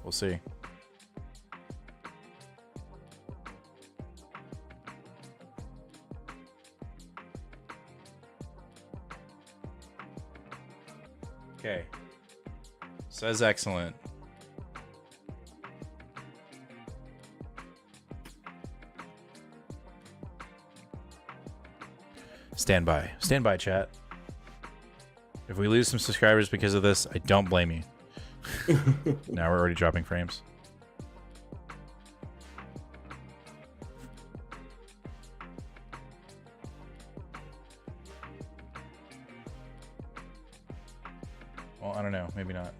We'll see. Okay. Says excellent. Stand by. Stand by, chat. If we lose some subscribers because of this, I don't blame you. Now we're already dropping frames. Well, I don't know. Maybe not.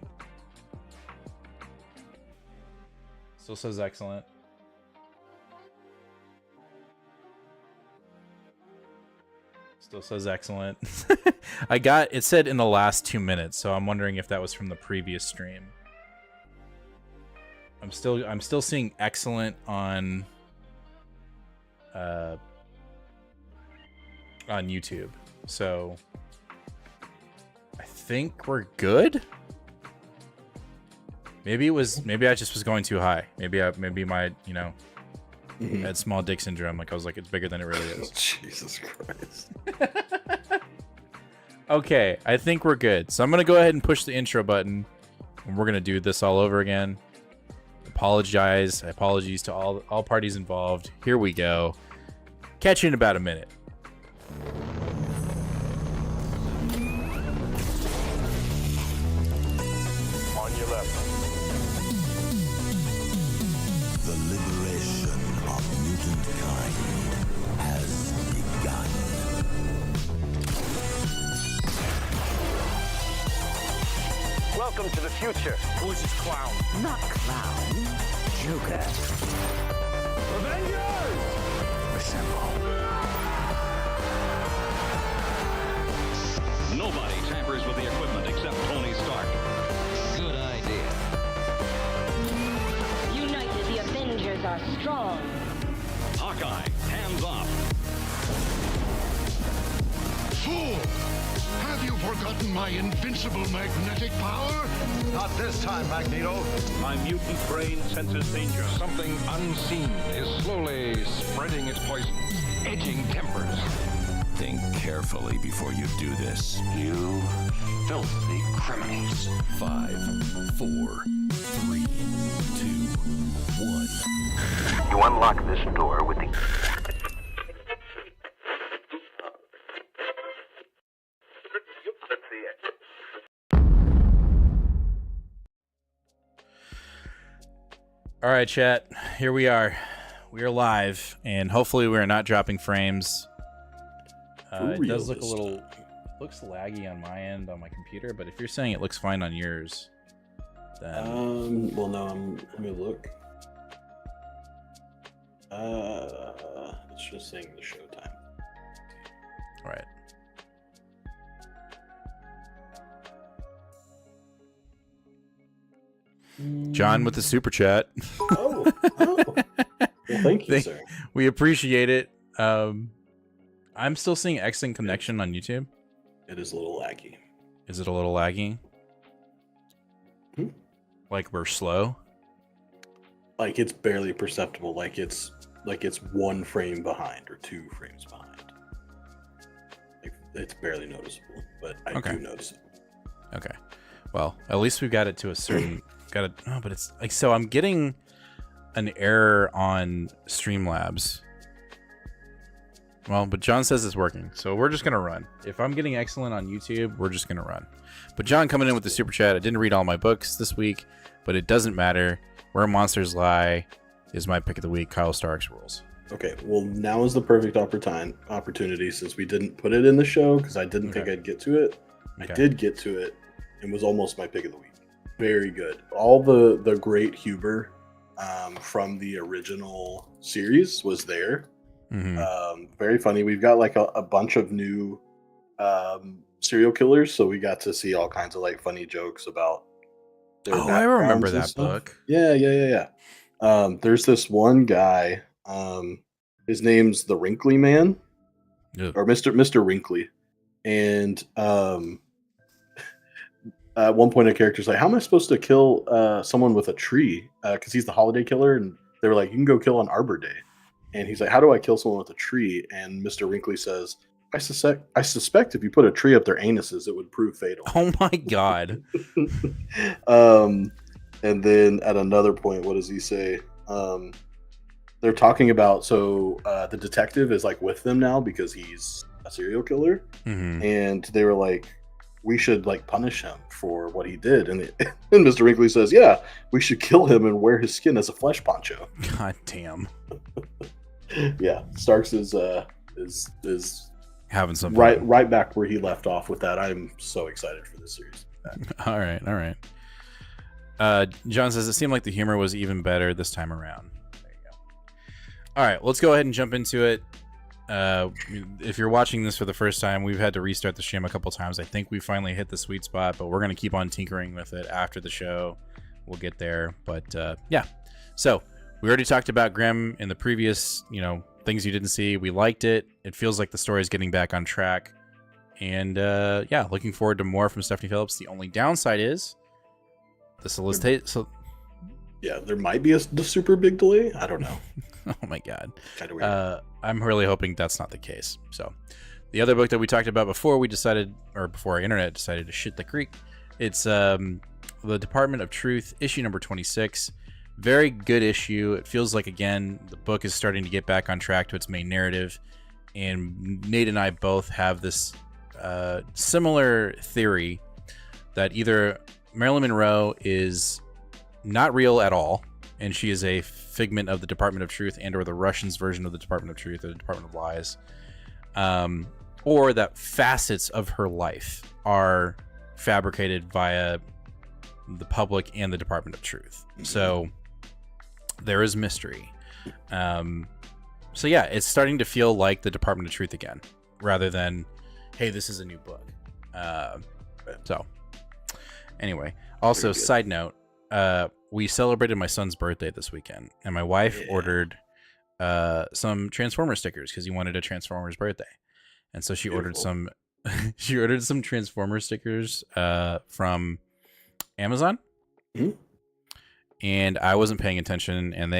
Still says excellent. Still says excellent. It said in the last 2 minutes, so I'm wondering if that was from the previous stream. I'm still seeing excellent on YouTube. So I think we're good. Maybe I just was going too high. Maybe my, had small dick syndrome. Like I was like, it's bigger than it really is. Jesus Christ. Okay, I think we're good. So I'm gonna go ahead and push the intro button, and we're gonna do this all over again. Apologies to all parties involved. Here we go. Catch you in about a minute. On your left. The liberation of mutant kind has begun. Welcome to the future. Who's this clown? Not clown, Joker. Avengers! Assemble. Nobody tampers with the equipment except Tony Stark. Good idea. United, the Avengers are strong. Hawkeye, hands off. Fool! Have you forgotten my invincible magnetic power? Not this time, Magneto. My mutant brain senses danger. Something unseen is slowly spreading its poison, edging tempers. Think carefully before you do this. You filthy criminals. 5, 4, 3, 2, 1. You unlock this door with the... All right, chat. Here we are. We are live, and hopefully we are not dropping frames. It does look looks laggy on my end on my computer, but if you're saying it looks fine on yours, then Well, no, let me look. It's just saying the show time. all right. John with the super chat. Oh. Well, thank you, sir. We appreciate it. I'm still seeing excellent connection on YouTube. It is a little laggy. Is it a little laggy? Hmm? Like we're slow? Like it's barely perceptible. Like it's 1 frame behind or 2 frames behind. Like it's barely noticeable, but I do notice it. Okay. Well, at least we've got it to a certain. But it's like so. I'm getting an error on Streamlabs. Well, but John says it's working, so we're just gonna run. If I'm getting excellent on YouTube, we're just gonna run. But John coming in with the super chat. I didn't read all my books this week, but it doesn't matter. Where Monsters Lie is my pick of the week. Kyle Stark's rules. Okay, well now is the perfect opportunity since we didn't put it in the show because I didn't think I'd get to it. Okay. I did get to it and was almost my pick of the week. Very good. All the great Huber from the original series was there. Mm-hmm. Very funny. We've got like a bunch of new serial killers, so we got to see all kinds of like funny jokes about their I remember that stuff. book. Yeah. There's this one guy. His name's the Wrinkly Man, or Mr. Wrinkly, and At one point, a character's like, "How am I supposed to kill someone with a tree?" Because he's the holiday killer, and they were like, "You can go kill on Arbor Day." And he's like, "How do I kill someone with a tree?" And Mr. Wrinkly says, I suspect if you put a tree up their anuses, it would prove fatal." Oh my god. And then at another point, what does he say? They're talking about, the detective is like with them now because he's a serial killer. Mm-hmm. And they were like, "We should like punish him for what he did." And Mr. Wrinkly says, "Yeah, we should kill him and wear his skin as a flesh poncho." God damn. Yeah, Starks is Having some right back where he left off with that. I'm so excited for this series. All right. John says it seemed like the humor was even better this time around. There you go. All right, let's go ahead and jump into it. If you're watching this for the first time, we've had to restart the stream a couple times. I think we finally hit the sweet spot, but we're going to keep on tinkering with it after the show. We'll get there. But yeah, so we already talked about Grimm in the previous, things you didn't see. We liked it. It feels like the story is getting back on track. And yeah, looking forward to more from Stephanie Phillips. The only downside is the solicitation. So yeah, there might be the super big delay. I don't know. Oh my god. Kind of weird. I'm really hoping that's not the case. So the other book that we talked about before our internet decided to shit the creek, it's the Department of Truth, issue number 26. Very good issue. It feels like, again, the book is starting to get back on track to its main narrative. And Nate and I both have this similar theory that either Marilyn Monroe is not real at all, and she is a figment of the Department of Truth and or the Russians' version of the Department of Truth or the Department of Lies, or that facets of her life are fabricated via the public and the Department of Truth. So there is mystery. So yeah, it's starting to feel like the Department of Truth again, rather than, hey, this is a new book. So anyway, also side note, we celebrated my son's birthday this weekend, and my wife ordered some Transformers stickers because he wanted a Transformers birthday, and so she ordered some. She ordered some Transformers stickers from Amazon. Mm-hmm. And I wasn't paying attention, and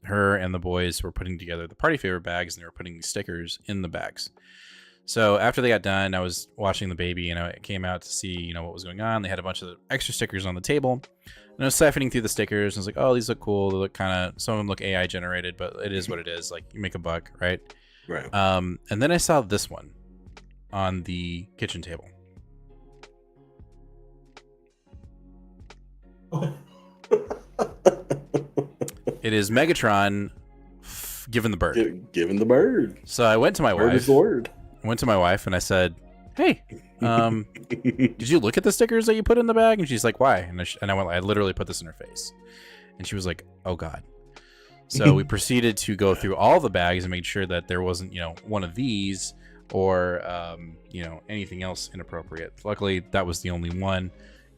her and the boys were putting together the party favor bags, and they were putting these stickers in the bags. So after they got done, I was watching the baby, and I came out to see, what was going on. They had a bunch of extra stickers on the table, and I was siphoning through the stickers, and I was like, oh, these look cool. They look kind of, some of them look AI generated, but it is what it is. Like, you make a buck, right? Right. And then I saw this one on the kitchen table. It is Megatron given the bird. Given the bird. So I went to my Bird wife. is the word. I went to my wife and I said, "Hey, did you look at the stickers that you put in the bag?" And she's like, "Why?" And I went, I literally put this in her face, and she was like, "Oh God." So we proceeded to go through all the bags and make sure that there wasn't, one of these or anything else inappropriate. Luckily, that was the only one.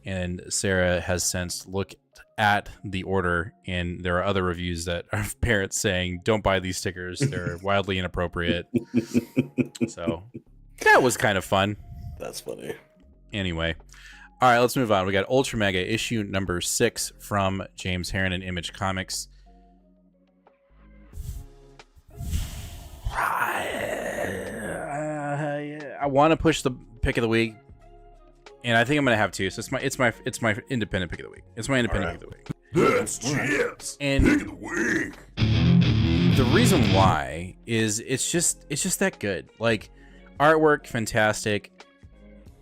And Sarah has since looked at the order, and there are other reviews that are parents saying, "Don't buy these stickers; they're wildly inappropriate." So that was kind of fun. That's funny. Anyway, all right, let's move on. We got Ultra Mega issue number 6 from James Herron and Image Comics. I want to push the pick of the week, and I think I'm gonna have to. So it's my independent pick of the week. It's my independent pick of the week. That's Chip's And pick of the week. The reason why is it's just that good. Like, artwork, fantastic.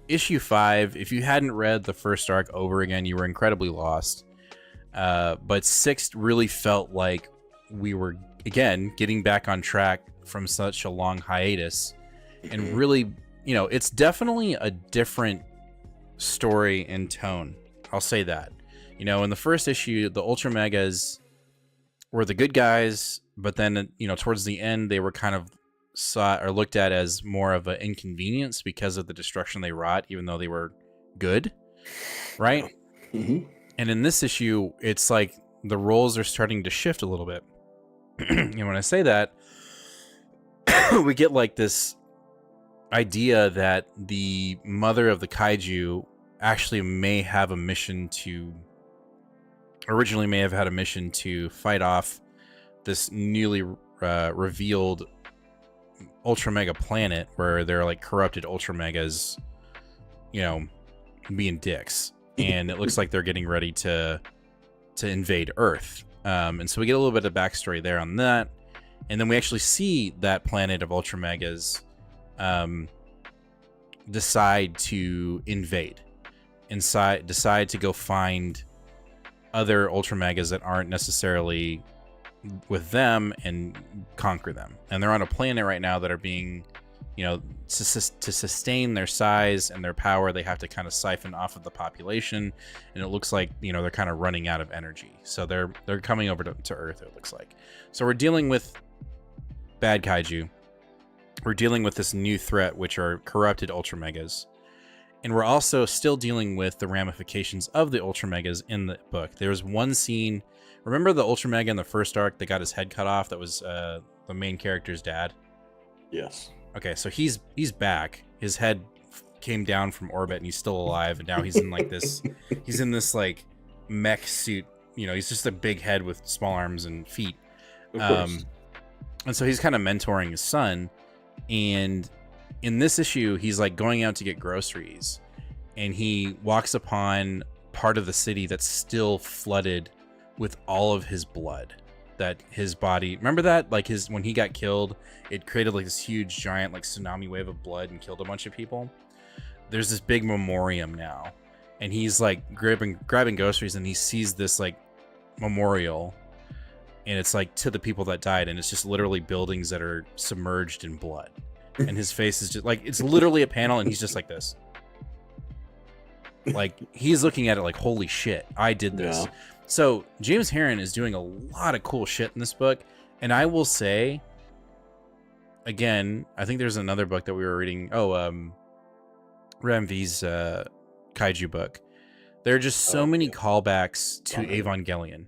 Issue 5, if you hadn't read the first arc over again, you were incredibly lost. But 6 really felt like we were, again, getting back on track from such a long hiatus. And really, it's definitely a different story and tone. I'll say that. In the first issue, the Ultra Megas were the good guys, but then, towards the end, they were kind of looked at as more of an inconvenience because of the destruction they wrought, even though they were good, right? Mm-hmm. And in this issue, it's like the roles are starting to shift a little bit. And when I say that, we get like this idea that the mother of the kaiju actually may have a mission to originally may have had a mission to fight off this newly revealed Ultra Mega planet where they're like corrupted Ultra Megas, you know, being dicks, and it looks like they're getting ready to invade Earth. And so we get a little bit of backstory there on that, and then we actually see that planet of Ultra Megas decide to invade, decide to go find other Ultra Megas that aren't necessarily with them and conquer them. And they're on a planet right now that are being, you know, to sustain their size and their power, they have to kind of siphon off of the population, and it looks like, you know, they're kind of running out of energy, so they're coming over to Earth, it looks like. So we're dealing with bad kaiju, we're dealing with this new threat, which are corrupted Ultra Megas, and we're also still dealing with the ramifications of the Ultra Megas in the book. There's one scene, remember the Ultra Mega in the first arc that got his head cut off, that was the main character's dad? Yes. Okay, so he's back. His head came down from orbit and he's still alive, and now he's in like this he's in this like mech suit, you know, he's just a big head with small arms and feet. Of course. And so he's kind of mentoring his son, and in this issue he's like going out to get groceries, and he walks upon part of the city that's still flooded with all of his blood. That his body, remember that, like his, when he got killed, it created like this huge giant like tsunami wave of blood and killed a bunch of people. There's this big memoriam now, and he's like grabbing groceries, and he sees this like memorial, and it's like to the people that died, and it's just literally buildings that are submerged in blood, and his face is just like, it's literally a panel, and he's just like this, like he's looking at it like, holy shit, I did this. Yeah. So James Harren is doing a lot of cool shit in this book, and I will say, again, I think there's another book that we were reading. Ram V's kaiju book. There are just so many callbacks to Evangelion,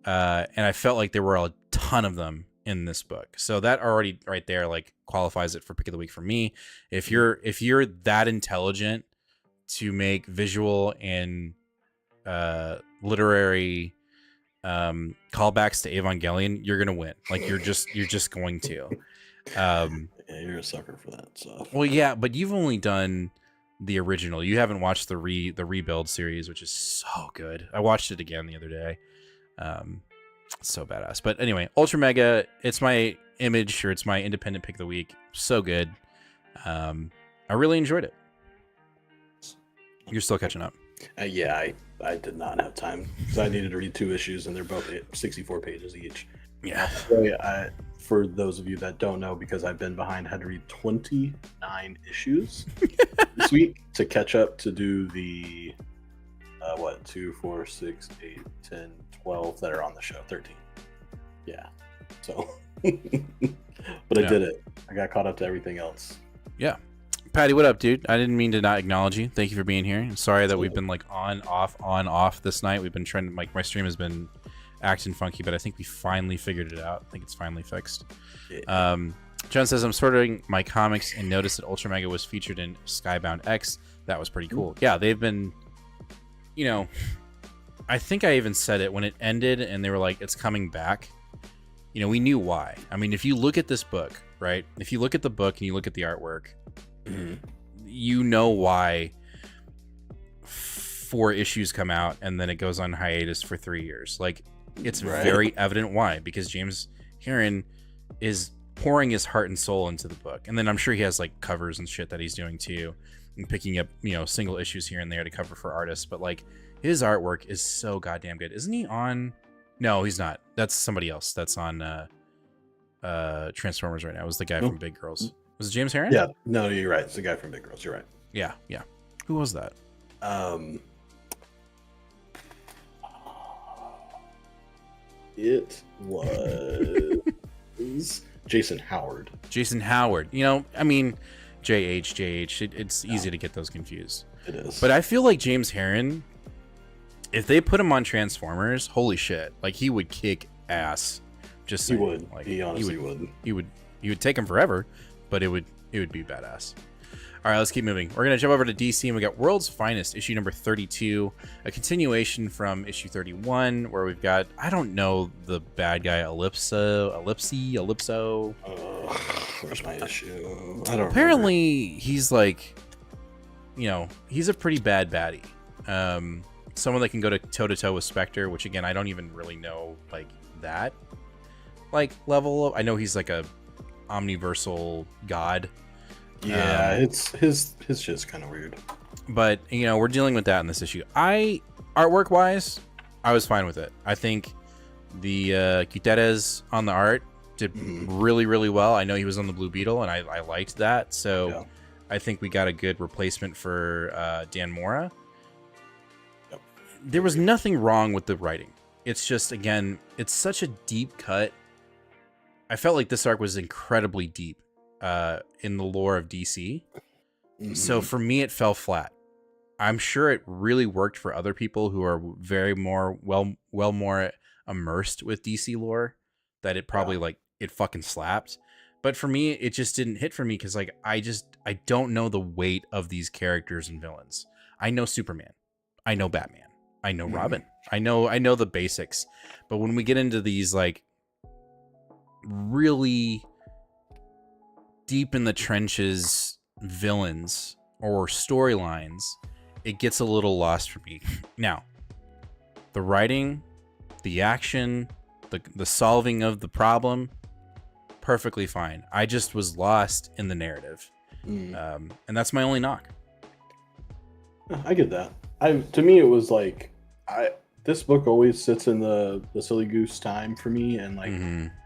and I felt like there were a ton of them in this book. So that already right there like qualifies it for pick of the week for me. If you're that intelligent to make visual and literary callbacks to Evangelion, you're gonna win. Like you're just going to. Yeah, you're a sucker for that stuff. Well, yeah, but you've only done the original. You haven't watched the Rebuild series, which is so good. I watched it again the other day. So badass. But anyway, Ultra Mega, it's my Image, or it's my independent pick of the week. So good. I really enjoyed it. You're still catching up. Yeah, I did not have time, so I needed to read 2 issues, and they're both 64 pages each. Yeah. So, for those of you that don't know, because I've been behind, I had to read 29 issues this week to catch up to do the 2, 4, 6, 8, 10, 12 that are on the show. 13. Yeah. So, but I did it. I got caught up to everything else. Yeah. Patty, what up, dude? I didn't mean to not acknowledge you. Thank you for being here. I'm sorry that we've been like on, off this night. We've been trying to, like, my stream has been acting funky, but I think we finally figured it out. I think it's finally fixed. Yeah. John says, I'm sorting my comics and noticed that Ultra Mega was featured in Skybound X. That was pretty cool. Yeah, they've been, you know, I think I even said it when it ended and they were like, it's coming back. You know, we knew why. I mean, if you look at this book, right? If you look at the book and you look at the artwork, you know why 4 issues come out and then it goes on hiatus for 3 years. Like, it's very evident why, because James Harren is pouring his heart and soul into the book. And then I'm sure he has like covers and shit that he's doing too, and picking up, you know, single issues here and there to cover for artists. But like, his artwork is so goddamn good. Isn't he on? No, he's not. That's somebody else that's on Transformers right now. It was the guy from Big Girls. Was it James Harren? Yeah. No, you're right. It's the guy from Big Girls. You're right. Yeah. Yeah. Who was that? It was Jason Howard. Jason Howard. You know, I mean, JH. It's easy to get those confused. It is. But I feel like James Harren, if they put him on Transformers, holy shit, like he would kick ass. Just saying. He would. Like, he honestly would. He would take him forever, but it would be badass. All right, let's keep moving. We're going to jump over to DC, and we got World's Finest, issue number 32, a continuation from issue 31, where we've got, I don't know the bad guy, Ellipso. Where's my issue? I don't Apparently, he's like, he's a pretty bad baddie. Someone that can go to toe-to-toe with Spectre, which, again, I don't even really know, like, that, like, level of... I know he's like a omniversal god. Yeah, it's his shit's kind of weird. But, we're dealing with that in this issue. Artwork-wise, I was fine with it. I think the Gutierrez on the art did really, really well. I know he was on the Blue Beetle, and I liked that. So yeah. I think we got a good replacement for Dan Mora. Yep. There was nothing wrong with the writing. It's just, again, it's such a deep cut. I felt like this arc was incredibly deep. In the lore of DC. So for me, it fell flat. I'm sure it really worked for other people who are very more more immersed with DC lore, that it probably like it fucking slapped. But for me, it just didn't hit for me because like I don't know the weight of these characters and villains. I know Superman, I know Batman, I know Robin, I know the basics. But when we get into these like really deep in the trenches villains or storylines, it gets a little lost for me. Now, the writing, the action, the solving of the problem, perfectly fine. I just was lost in the narrative. And that's my only knock. I get that. To me, it was like, this book always sits in the silly goose time for me, and like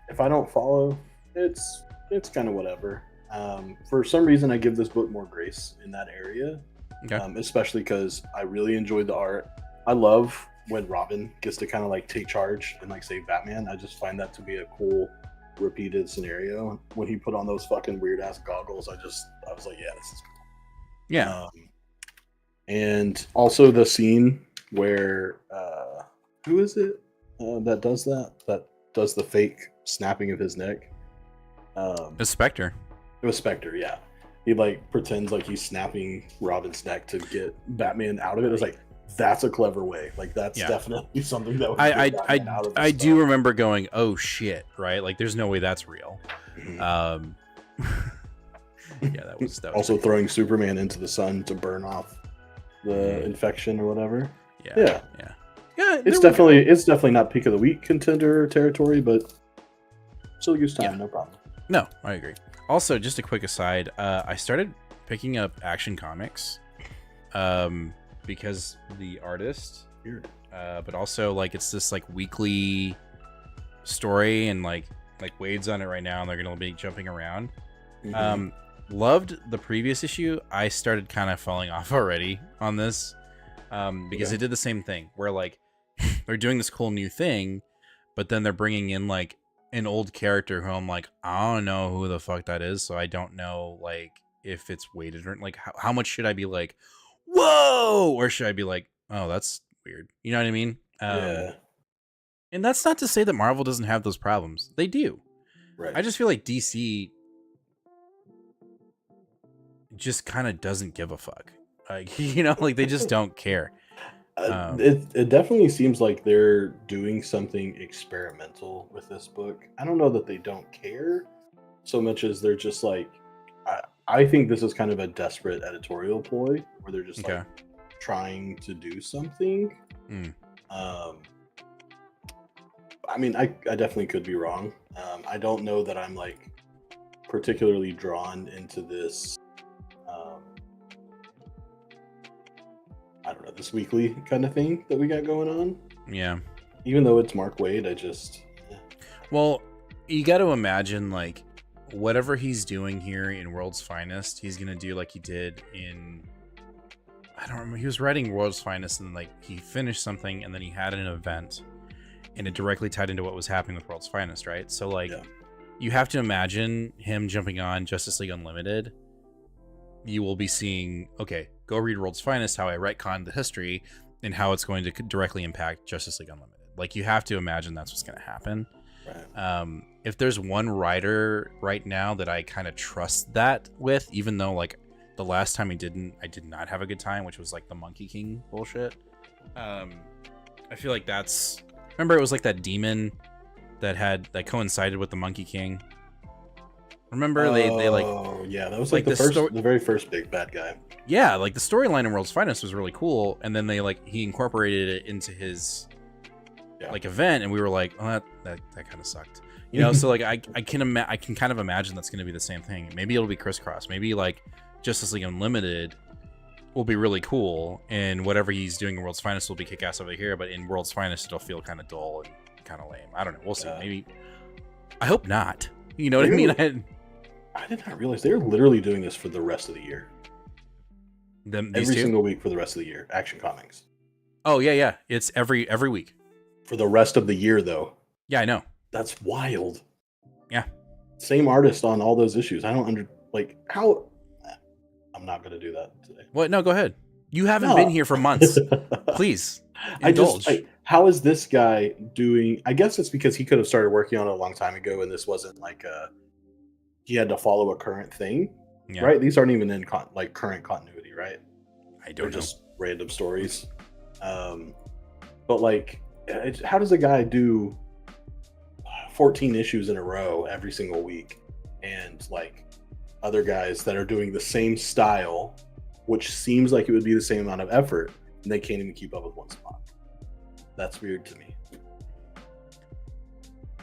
if I don't follow, it's kind of whatever. For some reason, I give this book more grace in that area, especially because I really enjoyed the art. I love when Robin gets to kind of like take charge and like save Batman. I just find that to be a cool repeated scenario. When he put on those fucking weird ass goggles, I was like, yeah, this is cool. Yeah. And also the scene where who is it that does the fake snapping of his neck? It's Spectre. It was Spectre, yeah. He like pretends like he's snapping Robin's neck to get Batman out of it. It was like, that's a clever way. Like that's definitely something that would get Batman out of this I do remember going, oh shit, right? Like there's no way that's real. Yeah, that was also throwing Superman into the sun to burn off the infection or whatever. Yeah. It's definitely not peak of the week contender territory, but still use time, no problem. No, I agree. Also, just a quick aside, I started picking up Action Comics because the artist, but also like it's this like weekly story, and like Wade's on it right now, and they're gonna be jumping around. Loved the previous issue. I started kind of falling off already on this because it did the same thing where like they're doing this cool new thing, but then they're bringing in like an old character who I'm like, I don't know who the fuck that is, so I don't know like if it's weighted or like how much should I be like, whoa, or should I be like, oh, that's weird, you know what I mean? And that's not to say that Marvel doesn't have those problems. They do. Right. I just feel like DC just kind of doesn't give a fuck, like like they just don't care. It definitely seems like they're doing something experimental with this book. I don't know that they don't care so much as they're just like, I think this is kind of a desperate editorial ploy where they're just like trying to do something. I mean, I definitely could be wrong. I don't know that I'm like particularly drawn into this I don't know, this weekly kind of thing that we got going on. Yeah. Even though it's Mark Waid, Well, you got to imagine like whatever he's doing here in World's Finest, he's going to do like he did in, I don't remember, he was writing World's Finest and like he finished something and then he had an event and it directly tied into what was happening with World's Finest, right? So like you have to imagine him jumping on Justice League Unlimited. You will be seeing, okay, go read World's Finest, how I retconned the history and how it's going to directly impact Justice League Unlimited. Like you have to imagine that's what's going to happen. Right. If there's one writer right now that I kind of trust that with, even though like the last time I did not have a good time, which was like the Monkey King bullshit. I feel like that's, remember it was like that demon that coincided with the Monkey King. Remember they like, oh yeah, that was like the very first big bad guy. Yeah, like the storyline in World's Finest was really cool, and then he incorporated it into his like event, and we were like, oh, that kind of sucked, you know. So like I can kind of imagine that's going to be the same thing. Maybe it'll be crisscross. Maybe like Justice League Unlimited will be really cool, and whatever he's doing in World's Finest will be kick-ass over here, but in World's Finest it'll feel kind of dull and kind of lame. I don't know. We'll see. Maybe. I hope not. You know what I mean? I did not realize they're literally doing this for the rest of the year. Every single week for the rest of the year. Action Comics. Oh yeah. It's every week. For the rest of the year, though. Yeah, I know. That's wild. Yeah. Same artist on all those issues. I don't how. I'm not going to do that today. What? No, go ahead. You haven't been here for months. Please indulge. How is this guy doing? I guess it's because he could have started working on it a long time ago, and this wasn't like he had to follow a current thing, right? These aren't even in current continuity, right? They're just random stories. But like, how does a guy do 14 issues in a row every single week, and like other guys that are doing the same style, which seems like it would be the same amount of effort, and they can't even keep up with one spot? That's weird to me.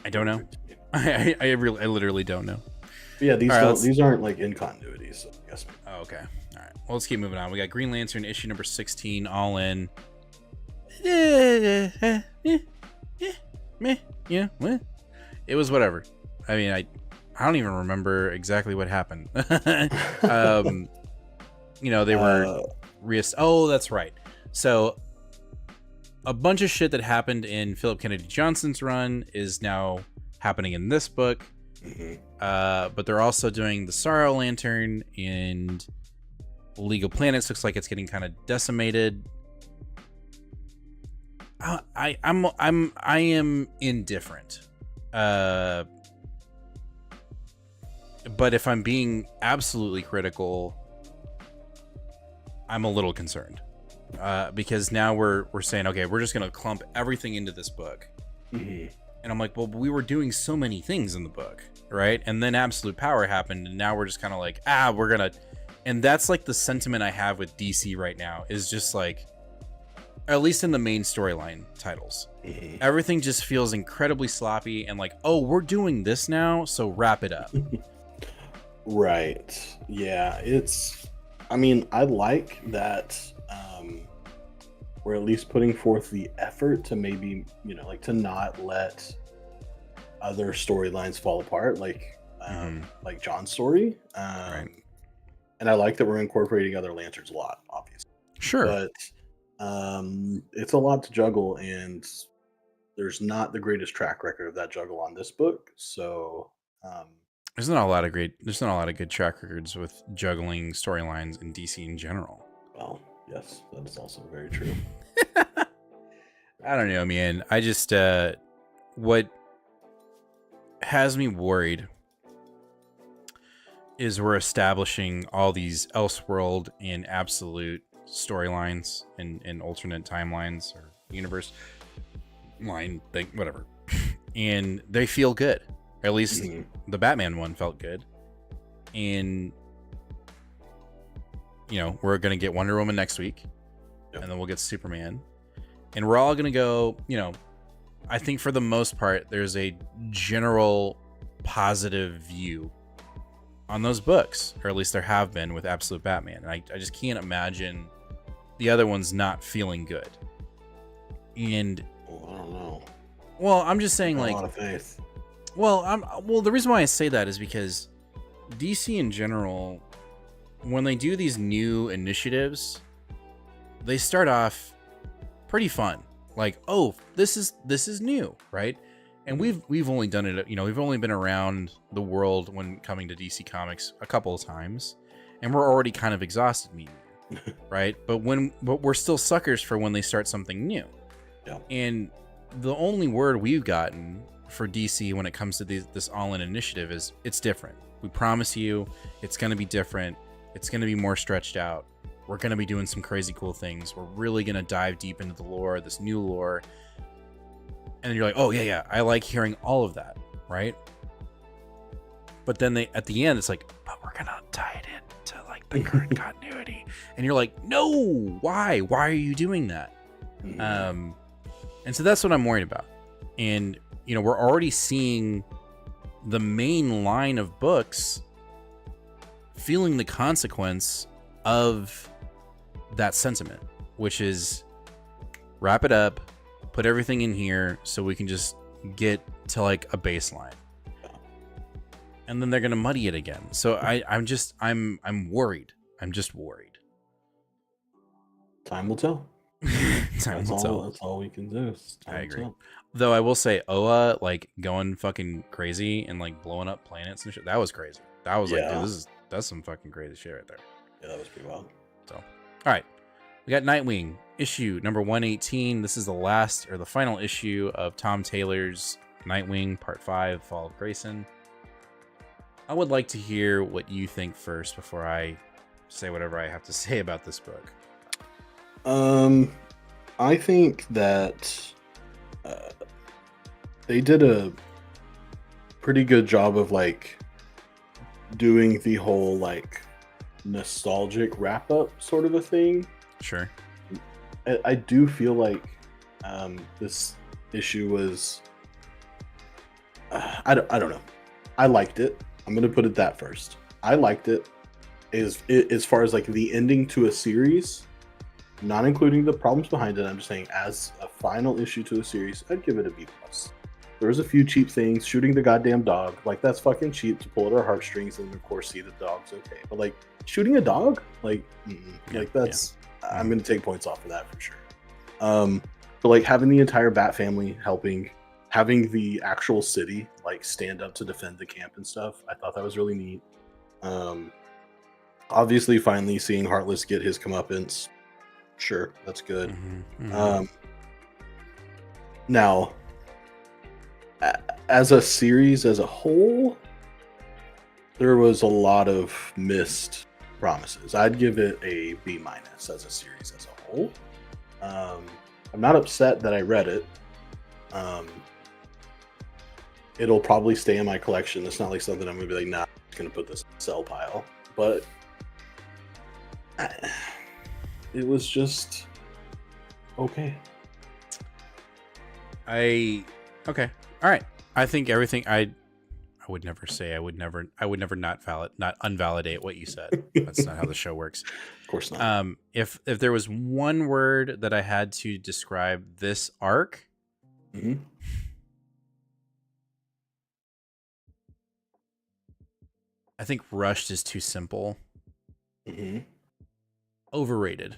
I don't know. I literally don't know. But yeah, these aren't like in continuity, so I guess. Oh, okay. All right. Well, let's keep moving on. We got Green Lantern issue number 16, all in. It was whatever. I mean, I don't even remember exactly what happened. You know, they were oh, that's right. So a bunch of shit that happened in Philip Kennedy Johnson's run is now happening in this book. Mm-hmm. But they're also doing the Sorrow Lantern, and League of Planets looks like it's getting kind of decimated. I am indifferent. But if I'm being absolutely critical, I'm a little concerned. Because now we're saying, okay, we're just gonna clump everything into this book. Mm-hmm. And I'm like, well, we were doing so many things in the book, right? And then Absolute Power happened, and now we're just kind of like, we're gonna. And that's like the sentiment I have with DC right now, is just like, at least in the main storyline titles, mm-hmm. everything just feels incredibly sloppy and like, oh, we're doing this now, so wrap it up. Right. Yeah, I mean, I like that we're at least putting forth the effort to maybe, like to not let other storylines fall apart, like John's story. Right. And I like that we're incorporating other Lanterns a lot, obviously. Sure. But it's a lot to juggle, and there's not the greatest track record of that juggle on this book. So there's not a lot of good track records with juggling storylines in DC in general. Well, yes, that is also very true. I don't know, man. I just what has me worried is we're establishing all these Elseworld and Absolute storylines and alternate timelines or universe line thing, whatever, and they feel good. At least the Batman one felt good. And we're gonna get Wonder Woman next week. Yep. And then we'll get Superman, and we're all gonna go. I think for the most part there's a general positive view on those books, or at least there have been with Absolute Batman, and I just can't imagine the other ones not feeling good. And I don't know. Well, I'm just saying, like, a lot of faith. Well, the reason why I say that is because DC in general, when they do these new initiatives, they start off pretty fun. Like, oh, this is new, right? And we've only done it, we've only been around the world when coming to DC Comics a couple of times, and we're already kind of exhausted, right? But we're still suckers for when they start something new. Yeah. And the only word we've gotten for DC when it comes to this all-in initiative is it's different. We promise you it's going to be different. It's going to be more stretched out. We're going to be doing some crazy cool things. We're really going to dive deep into the lore, this new lore. And then you're like, oh, yeah, I like hearing all of that, right? But then at the end, it's like, but we're going to tie it into like the current continuity. And you're like, no, why? Why are you doing that? And so that's what I'm worried about. And, you know, we're already seeing the main line of books feeling the consequence of that sentiment, which is wrap it up, put everything in here so we can just get to like a baseline. And then they're going to muddy it again. So I'm worried. I'm just worried. Time will tell. Time will tell. That's all we can do. I agree. Though I will say, Oa like going fucking crazy and like blowing up planets and shit. That was crazy. That was like, dude, that's some fucking crazy shit right there. Yeah, that was pretty wild. So, all right, we got Nightwing issue number 118. This is the last or the final issue of Tom Taylor's Nightwing Part 5, Fall of Grayson. I would like to hear what you think first before I say whatever I have to say about this book. I think that they did a pretty good job of like doing the whole like nostalgic wrap up sort of a thing. Sure. I do feel like this issue was I don't know. I liked it. I'm gonna put it that first. I liked it. As far as like the ending to a series, not including the problems behind it, I'm just saying as a final issue to a series, I'd give it a B+. There was a few cheap things, shooting the goddamn dog, like that's fucking cheap to pull at our heartstrings and of course see the dog's okay. But like shooting a dog, like that's I'm gonna take points off of that for sure. But like having the entire Bat family helping, having the actual city like stand up to defend the camp and stuff, I thought that was really neat. Obviously finally seeing Heartless get his comeuppance, sure, that's good. Now as a series as a whole, there was a lot of missed promises. I'd give it a B- as a series as a whole. I'm not upset that I read it. It'll probably stay in my collection. It's not like something I'm gonna be like, nah, I'm just gonna put this in the sell pile. But it was just okay. Okay. All right. I think everything I would never say, I would never not invalidate what you said. That's not how the show works. Of course not. If there was one word that I had to describe this arc, I think rushed is too simple. Overrated.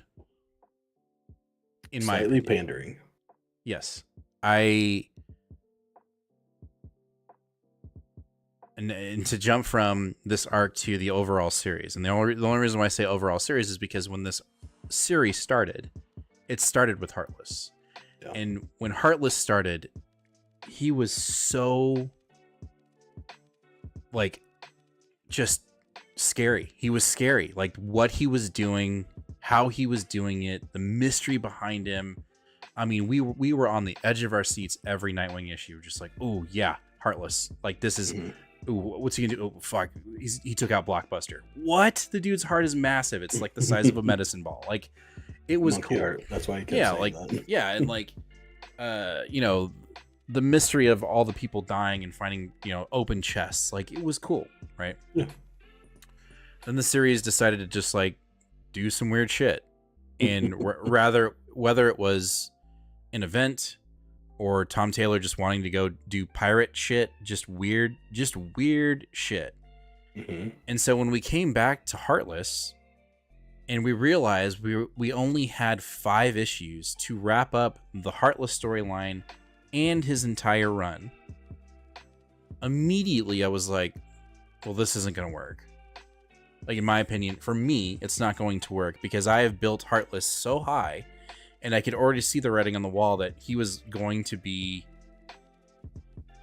In my slightly opinion. pandering. Yes. And to jump from this arc to the overall series, and the only reason why I say overall series is because when this series started, it started with Heartless. Yeah. And when Heartless started, he was so like just scary. He was scary. Like what he was doing, how he was doing it, the mystery behind him. I mean, we were on the edge of our seats every Nightwing issue, just like, oh yeah, Heartless. Like this is, ooh, what's he gonna do? Oh fuck, he took out Blockbuster. What? The dude's heart is massive. It's like the size of a medicine ball. Like it was Monkey cool. Heart. That's why he kept saying that. Yeah, and like, you know, the mystery of all the people dying and finding, you know, open chests. Like it was cool, right? Yeah. Then the series decided to just like do some weird shit, and rather whether it was an event or Tom Taylor just wanting to go do pirate shit, just weird shit. And so when we came back to Heartless and we realized we only had 5 issues to wrap up the Heartless storyline and his entire run, immediately I was like, well, this isn't going to work. Like, in my opinion, for me, it's not going to work because I have built Heartless so high, and I could already see the writing on the wall that he was going to be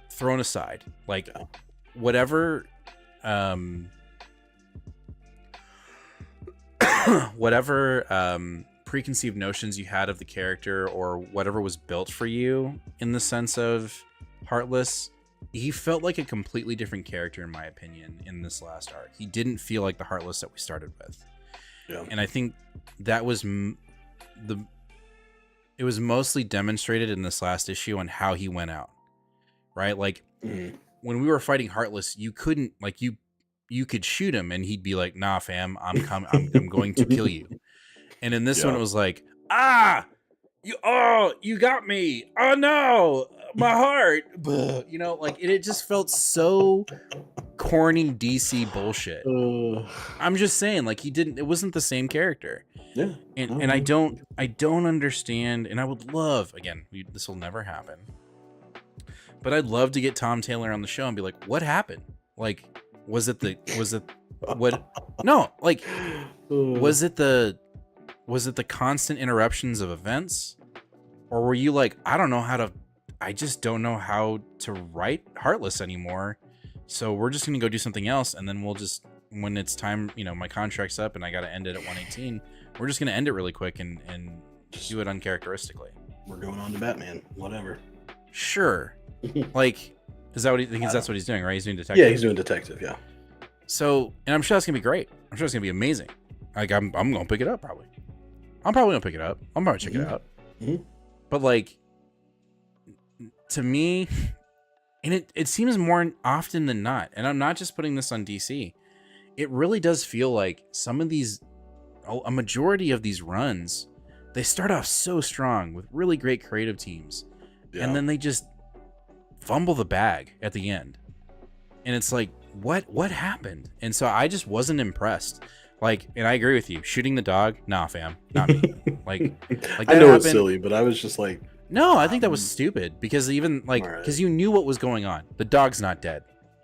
thrown aside. Like, whatever whatever preconceived notions you had of the character or whatever was built for you in the sense of Heartless, he felt like a completely different character in my opinion in this last arc. He didn't feel like the Heartless that we started with. Yeah. And I think that was it was mostly demonstrated in this last issue on how he went out. Right? Like when we were fighting Heartless, you couldn't like you could shoot him and he'd be like, "Nah, fam, I'm going to kill you." And in this one, it was like, you got me. Oh no, my heart. You know, like it just felt so corny DC bullshit. I'm just saying, like it wasn't the same character. Yeah. And I don't understand, and I would love, again, this will never happen, but I'd love to get Tom Taylor on the show and be like, what happened? Like, was it the constant interruptions of events, or were you like, I just don't know how to write Heartless anymore, so we're just gonna go do something else, and then we'll just, when it's time, you know, my contract's up and I gotta end it at 118, we're just gonna end it really quick and do it uncharacteristically. We're going on to Batman, whatever. Sure. Like, is that what he thinks? That's what he's doing, right? He's doing detective. Yeah, he's doing detective. Yeah. So, and I'm sure that's gonna be great. I'm sure it's gonna be amazing. Like, I'm gonna pick it up probably. I'm probably gonna pick it up. I'm probably check it out. But like, to me, and it seems more often than not, and I'm not just putting this on DC. It really does feel like some of these, a majority of these runs, they start off so strong with really great creative teams, and then they just fumble the bag at the end, and it's like, what happened? And so I just wasn't impressed. Like, and I agree with you, shooting the dog, nah, fam, not me. like I know it's silly, but I was just like, no, I think that was stupid, because even like, because you knew what was going on. The dog's not dead.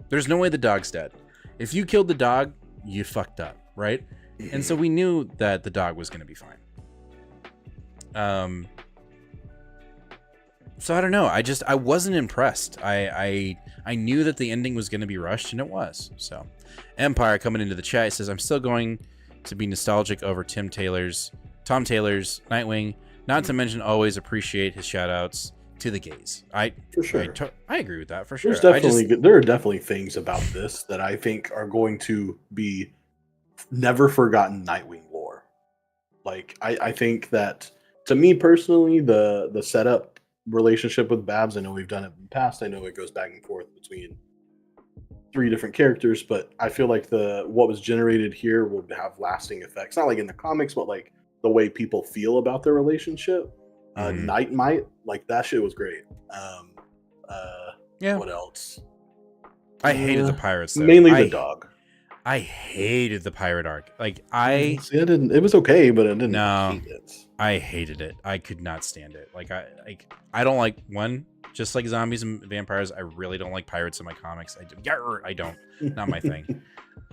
There's no way the dog's dead. If you killed the dog, you fucked up, right? And so we knew that the dog was going to be fine. So I don't know. I wasn't impressed. I knew that the ending was going to be rushed, and it was. So Empire coming into the chat says, I'm still going to be nostalgic over Tom Taylor's Nightwing. Not to mention, always appreciate his shout outs to the gays. For sure. I agree with that for sure. There are definitely things about this that I think are going to be never forgotten Nightwing lore. Like, I think that, to me personally, the setup relationship with Babs, I know we've done it in the past. I know it goes back and forth between 3 different characters, but I feel like what was generated here would have lasting effects. Not like in the comics, but like the way people feel about their relationship. Night Might, like, that shit was great. Yeah. What else? I hated the pirates though. Mainly the dog. I hated the pirate arc. Like, it was okay, but I didn't hate it. I hated it. I could not stand it. Like, I don't like, one, just like zombies and vampires, I really don't like pirates in my comics. I don't. Not my thing.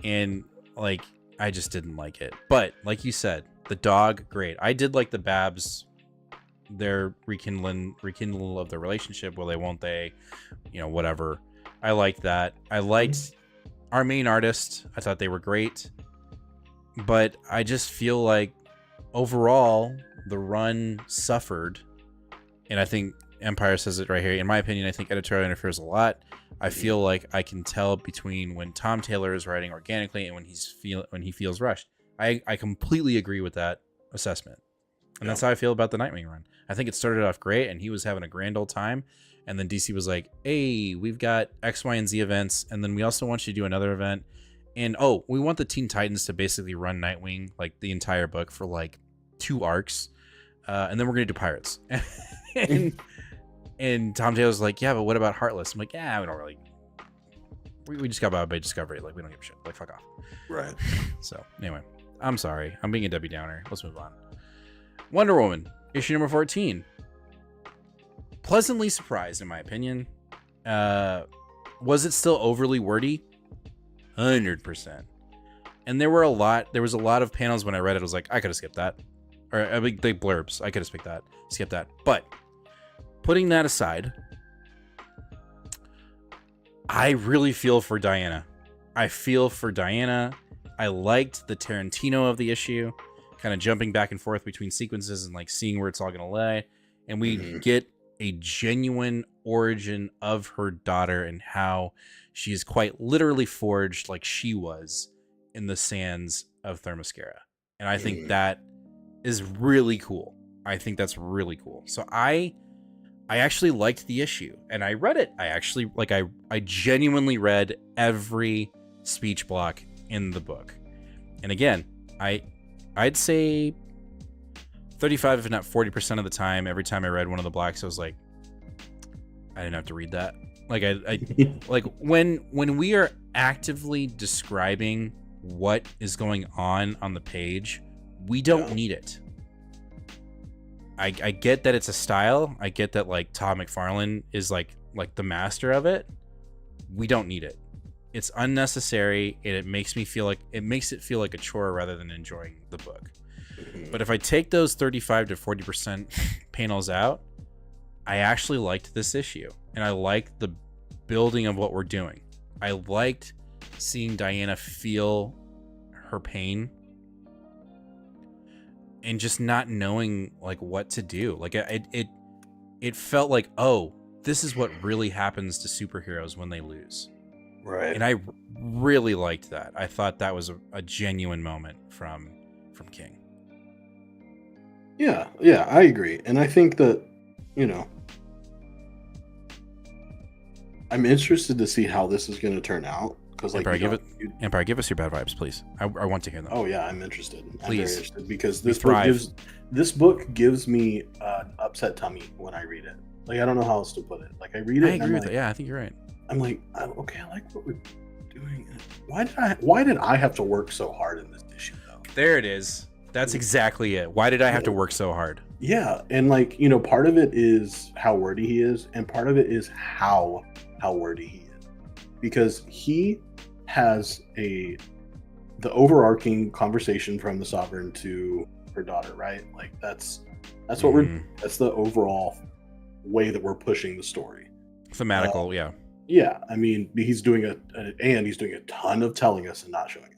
And like, I just didn't like it. But like you said, the dog, great. I did like the Babs, their rekindle of the relationship. Will they, won't they? You know, whatever. I liked that. I liked our main artist. I thought they were great. But I just feel like overall the run suffered. And I think Empire says it right here. In my opinion, I think editorial interferes a lot. I feel like I can tell between when Tom Taylor is writing organically and when he feels rushed. I completely agree with that assessment. And that's how I feel about the Nightwing run. I think it started off great and he was having a grand old time. And then DC was like, hey, we've got X, Y, and Z events. And then we also want you to do another event. And, we want the Teen Titans to basically run Nightwing, like the entire book, for like 2 arcs. And then we're going to do Pirates. and Tom Taylor's like, yeah, but what about Heartless? I'm like, yeah, we don't really. We just got by Discovery. Like, we don't give a shit. Like, fuck off. Right. So, anyway, I'm sorry. I'm being a Debbie Downer. Let's move on. Wonder Woman, issue number 14. Pleasantly surprised, in my opinion. Was it still overly wordy? 100%. And there was a lot of panels when I read it. I was like, I could have skipped that. Or the blurbs. I could have skipped that. But putting that aside, I really feel for Diana. I feel for Diana. I liked the Tarantino of the issue. kind of jumping back and forth between sequences and like seeing where it's all going to lay. And we get a genuine origin of her daughter and how she is quite literally forged like she was in the sands of Themyscira. And I think that is really cool. I think that's really cool. So I actually liked the issue and I read it. I genuinely read every speech block in the book. And again, I'd say 35, if not 40% of the time, every time I read one of the blocks, I was like, I didn't have to read that. Like I like when we are actively describing what is going on the page, we don't need it. I get that it's a style. I get that like Todd McFarlane is like the master of it. We don't need it. It's unnecessary, and it makes it feel like a chore rather than enjoying the book. But if I take those 35 to 40% panels out, I actually liked this issue, and I liked the building of what we're doing. I liked seeing Diana feel her pain and just not knowing like what to do. Like it felt like, oh, this is what really happens to superheroes when they lose. Right. And I really liked that. I thought that was a genuine moment from King. Yeah, I agree. And I think that, I'm interested to see how this is going to turn out. Because like, Empire, give us your bad vibes, please. I want to hear them. Oh yeah, I'm interested. Please. I'm very interested because this book gives me an upset tummy when I read it. Like I don't know how else to put it. Like I read it. I agree with that. Yeah, I think you're right. I'm like, okay, I like what we're doing. Why did I have to work so hard in this issue though? There it is. That's exactly it. Why did I have to work so hard? Yeah, and like part of it is how wordy he is, and part of it is how wordy he is, because he has the overarching conversation from the Sovereign to her daughter, right? Like that's what that's the overall way that we're pushing the story. Thematical, yeah. Yeah, I mean, he's doing a ton of telling us and not showing it.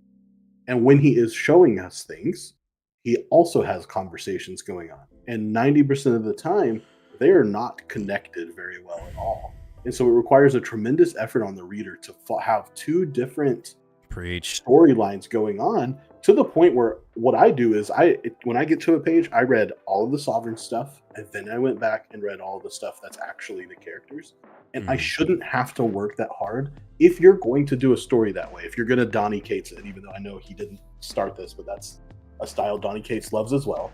And when he is showing us things, he also has conversations going on. And 90% of the time, they are not connected very well at all. And so it requires a tremendous effort on the reader to have two different storylines going on, to the point where what I do is when I get to a page, I read all of the Sovereign stuff, and then I went back and read all of the stuff that's actually the characters. And I shouldn't have to work that hard if you're going to do a story that way. If you're going to Donny Cates it, even though I know he didn't start this, but that's a style Donny Cates loves as well.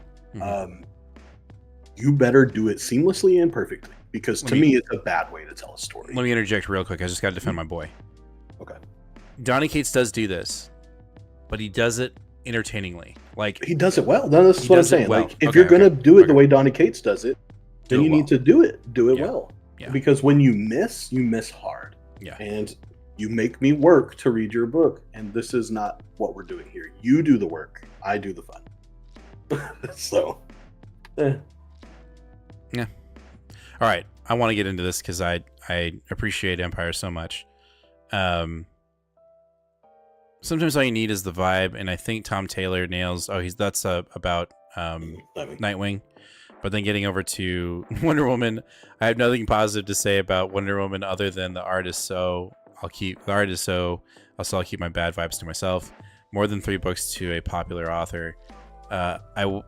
You better do it seamlessly and perfectly, because to me, it's a bad way to tell a story. Let me interject real quick. I just got to defend my boy. Okay. Donny Cates does do this, but he does it entertainingly. Like he does it well. No, that's what I'm saying. Well. Like if you're gonna do it the way Donny Cates does it, then you need to do it well. Yeah. Because when you miss hard. Yeah. And you make me work to read your book, and this is not what we're doing here. You do the work, I do the fun. So, yeah. All right, I want to get into this because I appreciate Empire so much. Sometimes all you need is the vibe, and I think Tom Taylor nails. That's about Nightwing. But then getting over to Wonder Woman, I have nothing positive to say about Wonder Woman other than the art is so. I'll keep my bad vibes to myself. More than 3 books to a popular author. I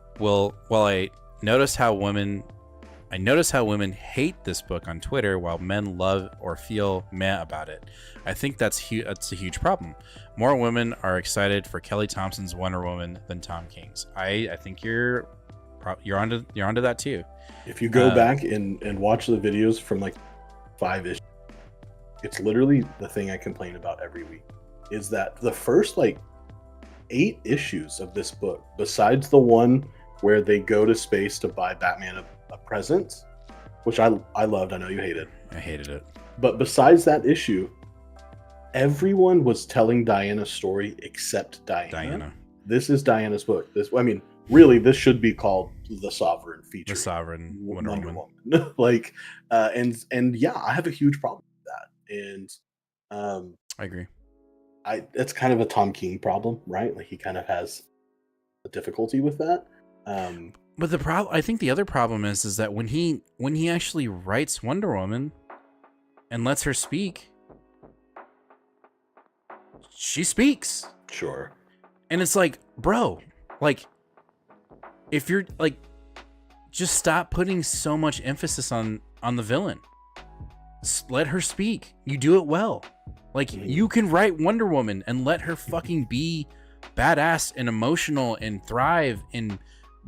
notice how women hate this book on Twitter while men love or feel meh about it. I think that's a huge problem. More women are excited for Kelly Thompson's Wonder Woman than Tom King's. I think you're onto that too. If you go back and watch the videos from like 5 issues, it's literally the thing I complain about every week, is that the first like 8 issues of this book, besides the one where they go to space to buy Batman a present, which I loved. I know you hated. I hated it. But besides that issue, everyone was telling Diana's story except Diana. This is Diana's book. Really, this should be called The Sovereign feature. The Sovereign Wonder Woman. Like, and yeah, I have a huge problem with that. And I agree. That's kind of a Tom King problem, right? Like he kind of has difficulty with that. But the problem, I think the other problem is that when he actually writes Wonder Woman and lets her speak, she speaks. Sure. And it's like, bro, like, if you're like, just stop putting so much emphasis on the villain. Let her speak. You do it well. Like, you can write Wonder Woman and let her fucking be badass and emotional and thrive and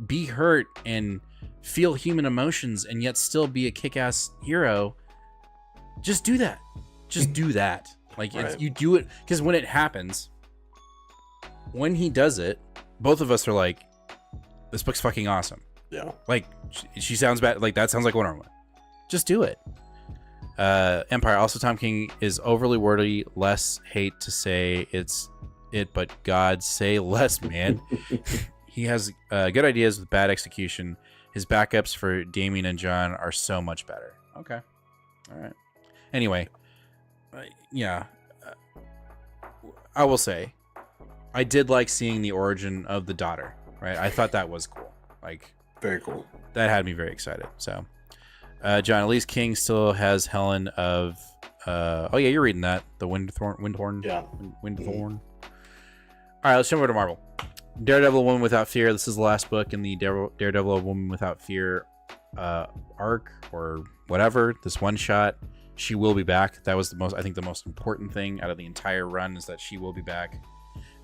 be hurt and feel human emotions and yet still be a kick-ass hero. Just do that. Just do that. Like, Right. you do it, because when it happens, when he does it, both of us are like, this book's fucking awesome. Yeah. Like, she sounds bad. Like, that sounds like Wonder Woman. Just do it. Empire. Also, Tom King is overly wordy. Less hate to say it, but God, say less, man. He has good ideas with bad execution. His backups for Damien and John are so much better. Okay. All right. Anyway, yeah. I will say, I did like seeing the origin of the daughter, right? I thought that was cool. Like, very cool. That had me very excited. So, John, at least King still has Helen of, oh yeah, you're reading that. The Windhorn. Yeah. Windthorn. All right, let's jump over to Marvel. Daredevil, A Woman Without Fear. This is the last book in the Daredevil, A Woman Without Fear arc or whatever. This one shot. She will be back. That was I think the most important thing out of the entire run is that she will be back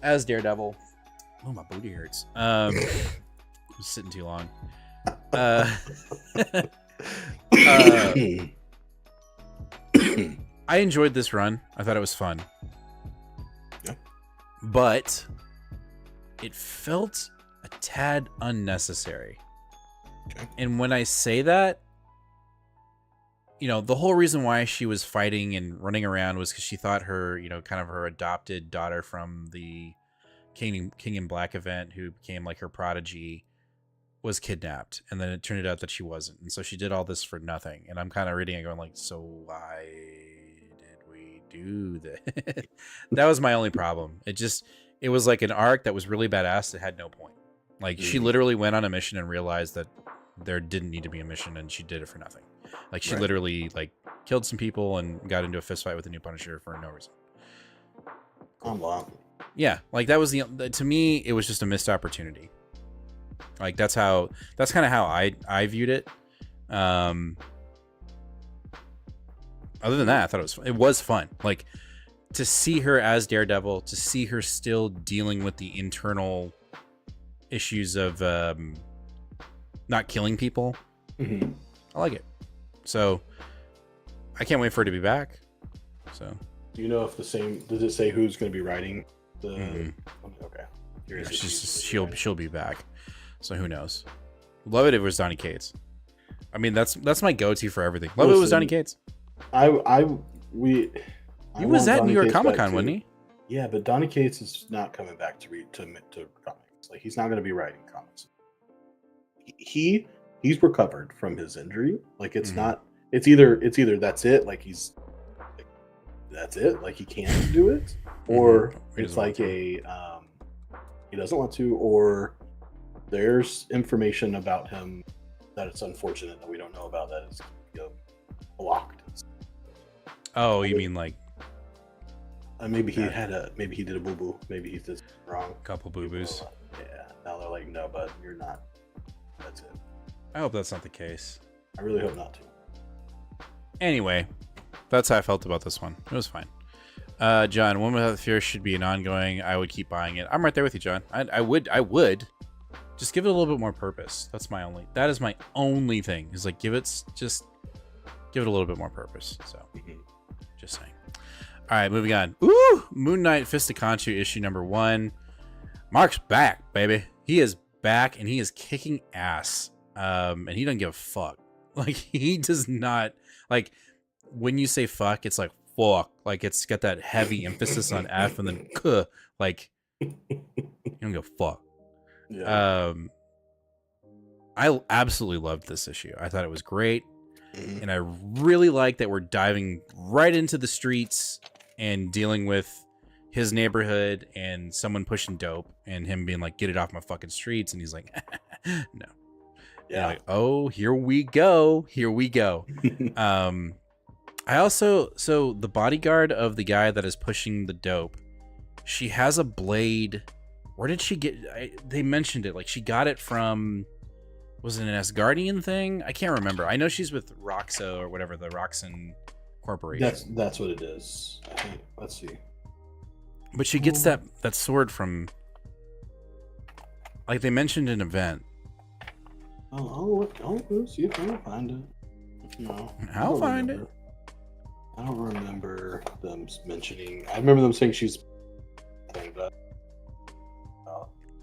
as Daredevil. Oh, my booty hurts. I'm sitting too long. I enjoyed this run. I thought it was fun. Yeah. But it felt a tad unnecessary. Okay. And when I say that, you know, the whole reason why she was fighting and running around was because she thought her, you know, kind of her adopted daughter from the King in Black event, who became like her prodigy, was kidnapped. And then it turned out that she wasn't. And so she did all this for nothing. And I'm kind of reading and going like, so why did we do that? That was my only problem. It was like an arc that was really badass that had no point. Like, she literally went on a mission and realized that there didn't need to be a mission, and she did it for nothing. Like, she literally like killed some people and got into a fist fight with the new Punisher for no reason. Oh, wow. Yeah, like that was to me, it was just a missed opportunity. Like, that's kind of how I viewed it. Other than that, I thought it was fun. Like, to see her as Daredevil, to see her still dealing with the internal issues of not killing people. Mm-hmm. I like it. So I can't wait for her to be back. So, do you know if does it say who's going to be writing the? Mm-hmm. Okay, yeah, she'll be back. So who knows? Love it if it was Donny Cates. I mean, that's my go-to for everything. Love it was Donny Cates. He was at New York Comic Con, wasn't he? Yeah, but Donny Cates is not coming back to read to comics. Like, he's not going to be writing comics. He's recovered from his injury. Like, it's not. It's either that's it. Like, that's it. Like, he can't do it, or it's like he doesn't want to, or there's information about him that it's unfortunate that we don't know about that is blocked. Oh, you mean like? Maybe he did a boo boo. Maybe he did wrong. Couple boo boos. Yeah. Now they're like, no, but you're not. That's it. I hope that's not the case. I really hope not to. Anyway, that's how I felt about this one. It was fine. John, Woman Without Fear should be an ongoing. I would keep buying it. I'm right there with you, John. I would. Just give it a little bit more purpose. That is my only thing. Is like, give it a little bit more purpose. So, just saying. All right, moving on. Ooh, Moon Knight Fist of Khonshu issue number 1. Mark's back, baby. He is back and he is kicking ass. And he doesn't give a fuck. Like, he does not, like, when you say fuck, it's like fuck. Like, it's got that heavy emphasis on F and then kuh. Like, you don't give a fuck. Yeah. I absolutely loved this issue. I thought it was great. And I really like that we're diving right into the streets and dealing with his neighborhood and someone pushing dope and him being like, get it off my fucking streets. And he's like, no. Yeah. Like, oh, here we go. I also, so the bodyguard of the guy that is pushing the dope, she has a blade. Where did she get? They mentioned it. Like she got it from, was it an Asgardian thing? I can't remember. I know she's with Roxo or whatever, the Roxxon Corporation. That's what it is. I think. Let's see. But she gets that sword from, like they mentioned an event. I'll see if I can find it. No, I'll find it. I don't remember them mentioning. I remember them saying she's.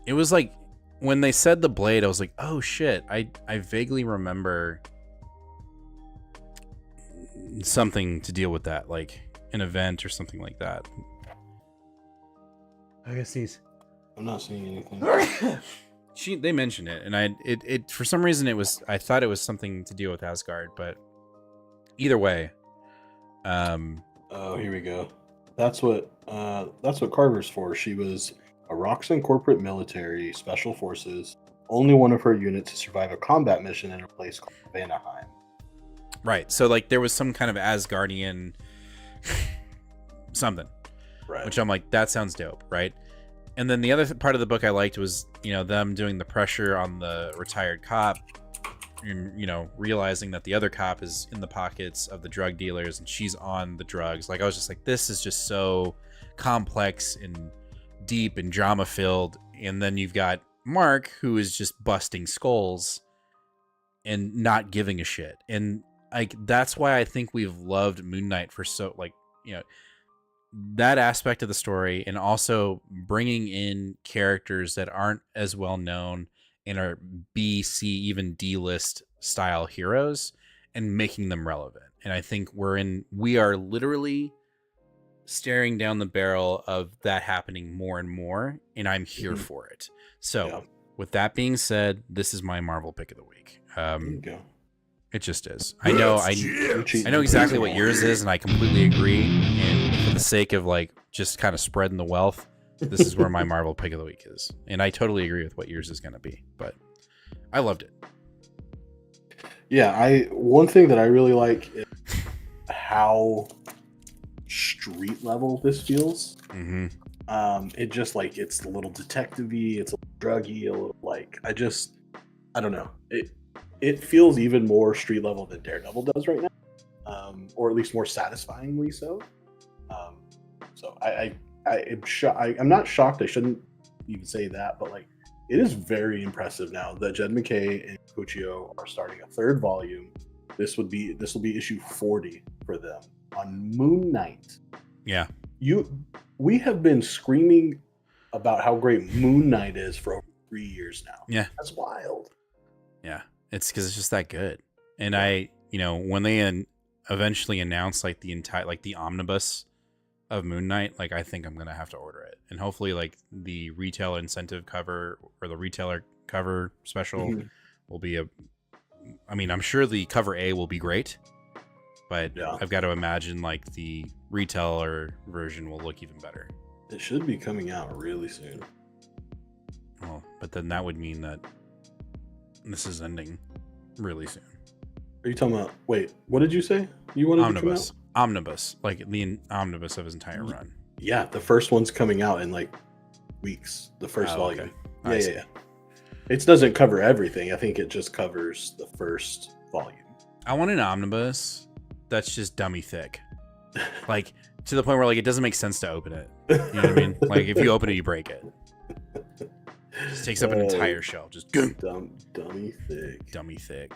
It was like when they said the blade, I was like, oh shit. I vaguely remember something to deal with that, like an event or something like that. I guess I'm not seeing anything. They mentioned it, and it for some reason I thought it was something to deal with Asgard, but either way. Oh, here we go. That's what Carver's for. She was a Roxxon corporate military special forces, only one of her units to survive a combat mission in a place called Vanaheim. Right. So like there was some kind of Asgardian something. Right. Which I'm like, that sounds dope, right? And then the other part of the book I liked was, them doing the pressure on the retired cop, and, realizing that the other cop is in the pockets of the drug dealers and she's on the drugs. Like I was just like, this is just so complex and deep and drama filled. And then you've got Mark, who is just busting skulls and not giving a shit. And like that's why I think we've loved Moon Knight for so that aspect of the story, and also bringing in characters that aren't as well known and are B, C, even D-list style heroes and making them relevant. And I think we are literally staring down the barrel of that happening more and more, and I'm here for it. So with that being said, this is my Marvel pick of the week. There you go. It just is. I know exactly what yours is, and I completely agree. And for the sake of like just kind of spreading the wealth, this is where my Marvel pick of the week is. And I totally agree with what yours is going to be. But I loved it. Yeah, one thing that I really like is how street level this feels. Mm-hmm. It just like it's a little detective-y, it's a little druggy, a little like I don't know. It feels even more street level than Daredevil does right now, or at least more satisfyingly so. So I'm not shocked. I shouldn't even say that, but like it is very impressive now that Jed MacKay and Puccio are starting a third volume. This will be issue 40 for them on Moon Knight. Yeah, we have been screaming about how great Moon Knight is for over 3 years now. Yeah, that's wild. Yeah. It's because it's just that good. And when they eventually announce like the entire, like the omnibus of Moon Knight, like I think I'm going to have to order it. And hopefully like the retail incentive cover or the retailer cover special will be I'm sure the cover A will be great, but I've got to imagine like the retailer version will look even better. It should be coming out really soon. Well, but then that would mean that this is ending really soon. Are you talking about? Wait, what did you say? You wanted omnibus? To come out? Omnibus, like the omnibus of his entire run. Yeah, the first one's coming out in like weeks. The first volume. Okay. Yeah. It doesn't cover everything. I think it just covers the first volume. I want an omnibus that's just dummy thick, like to the point where like it doesn't make sense to open it. You know what I mean? Like if you open it, you break it. Just takes up an entire shelf. Just dummy thick.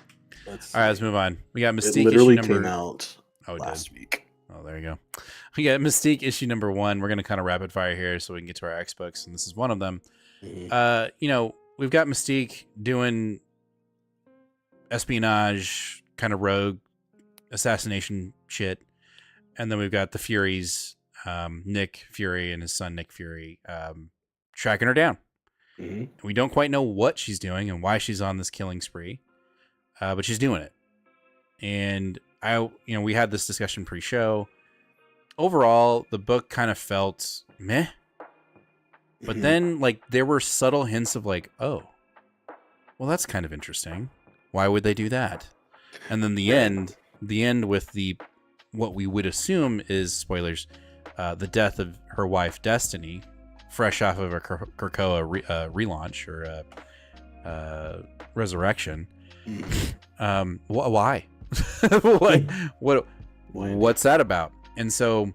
All right, let's move on. We got Mystique. It literally came out last week. Oh, there you go. We got Mystique issue number 1. We're gonna kind of rapid fire here so we can get to our X books, and this is one of them. We've got Mystique doing espionage, kind of rogue assassination shit, and then we've got the Furies, Nick Fury and his son Nick Fury, tracking her down. Mm-hmm. We don't quite know what she's doing and why she's on this killing spree, but she's doing it. And we had this discussion pre-show. overall, the book kind of felt meh. But then, like, there were subtle hints of like, oh, well, that's kind of interesting. Why would they do that? And then the end with what we would assume is, spoilers, the death of her wife, Destiny, fresh off of a Krakoa relaunch or resurrection. Why? What's that about? And so,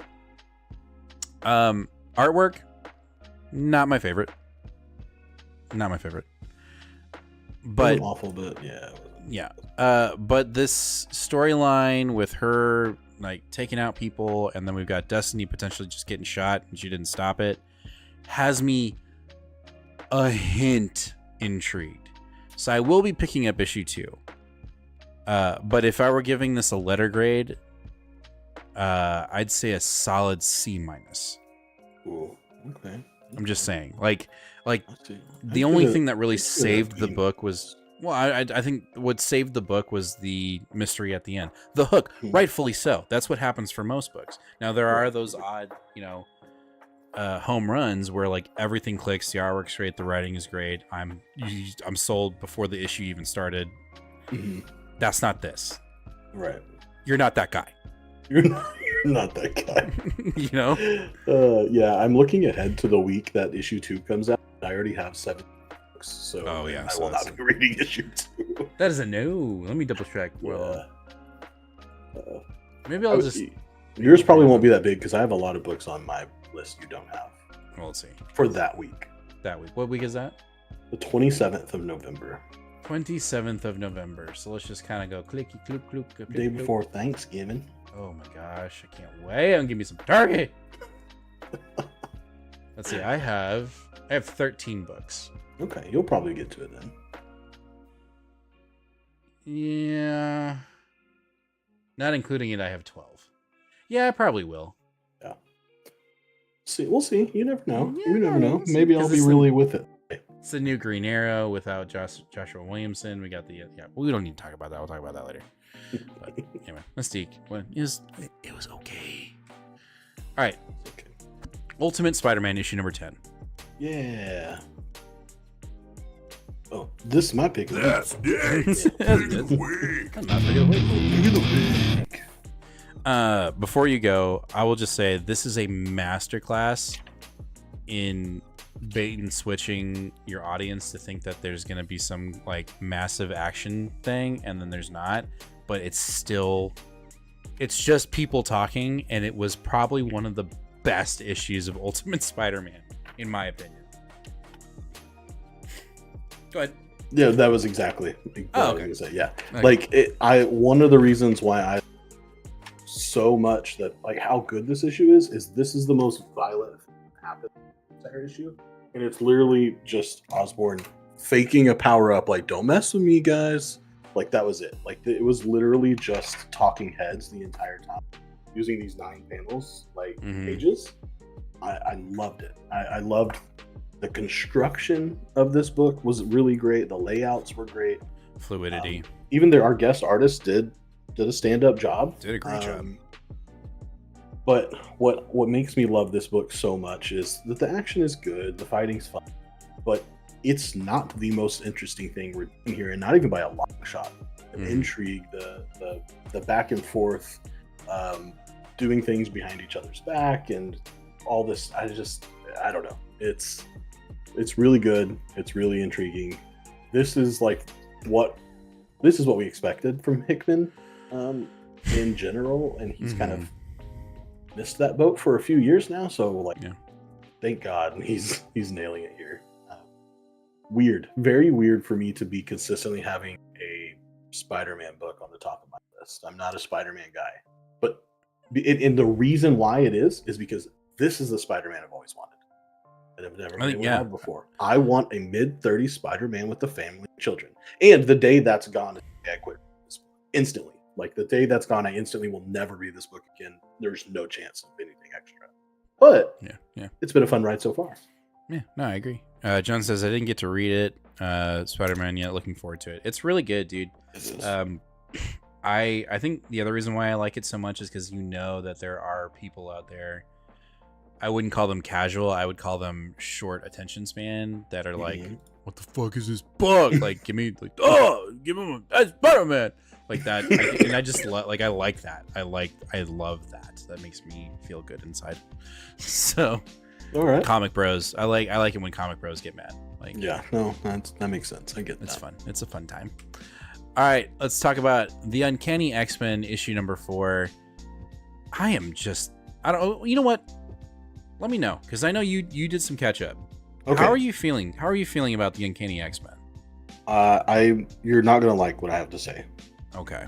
artwork, not my favorite. But awful, but yeah. But this storyline with her like taking out people, and then we've got Destiny potentially just getting shot, and she didn't stop it, has me a hint intrigued. So I will be picking up issue 2. But if I were giving this a letter grade, I'd say a solid C-. Ooh, okay. I'm just saying, like the only thing that really saved the book was, well, I think what saved the book was the mystery at the end, the hook, rightfully so. That's what happens for most books. Now there are those odd, home runs where like everything clicks, the artwork's great, the writing is great. I'm sold before the issue even started. Mm-hmm. That's not this. Right. You're not that guy. You're not that guy. Yeah, I'm looking ahead to the week that issue 2 comes out. I already have 7 books, so I will not be reading issue 2. That is a no. Let me double check. Well, maybe I'll just. Yours probably won't be that big because I have a lot of books on my list you don't have. Well, let's see. For that week. What week is that? The 27th of November. 27th of November. So let's just kind of go clicky cloop cloop. Day before Thanksgiving. Oh my gosh, I can't wait. Give me some turkey. Let's see. I have 13 books. Okay, you'll probably get to it then. Yeah. Not including it, I have 12. Yeah, I probably will. Yeah. We'll see. You never know. Yeah, you never know. we'll see, Maybe I'll be really with it. It's the new Green Arrow without Joshua Williamson. We got the we don't need to talk about that. We'll talk about that later. But anyway, Mystique. It was okay. All right. Okay. Ultimate Spider-Man issue number 10. Yeah. Oh, this is my pick. That's That's good. Before you go, I will just say this is a masterclass in bait and switching your audience to think that there's going to be some like massive action thing, and then there's not. But it's just people talking, and it was probably one of the best issues of Ultimate Spider-Man, in my opinion. Go ahead. Yeah, that was exactly what I was gonna say. Yeah, Okay. One of the reasons why I so much that like how good this issue is this is the most violent thing that happened in the entire issue, and it's literally just Osborn faking a power up, like don't mess with me, guys. Like that was it. Like it was literally just talking heads the entire time, using these 9 panels, like pages. I loved it. I loved the construction of this book was really great. The layouts were great. Fluidity. Even our guest artist did a stand-up job. Did a great job. But what makes me love this book so much is that the action is good, the fighting's fun, but it's not the most interesting thing we're doing here, and not even by a long shot. The intrigue, the back and forth, doing things behind each other's back, and all this. I don't know. It's really good. It's really intriguing. This is what we expected from Hickman in general, and he's kind of missed that boat for a few years now. So thank God, and he's nailing it here. Weird, very weird for me to be consistently having a Spider-Man book on the top of my list. I'm not a Spider-Man guy, but and the reason why it is because this is the Spider-Man I've always wanted. And I've never had before. I want a mid-30s Spider-Man with a family and children. And the day that's gone, I quit instantly. Like the day that's gone, I instantly will never read this book again. There's no chance of anything extra. But it's been a fun ride so far. Yeah, no, I agree. John says I didn't get to read it, Spider-Man yet. Looking forward to it. It's really good, dude. I think the other reason why I like it so much is because you know that there are people out there. I wouldn't call them casual. I would call them short attention span that are like, what the fuck is this book? Like, give me like, give him that's Spider-Man. Like that. And I just I like that. I love that. That makes me feel good inside. So, all right. Comic Bros. I like it when Comic Bros get mad. Like, yeah, no, that makes sense. I get that. It's fun. It's a fun time. All right, let's talk about the Uncanny X-Men issue number 4. I don't. You know what? Let me know, because I know you did some catch up. Okay. How are you feeling? How are you feeling about the Uncanny X-Men? You're not gonna like what I have to say. Okay.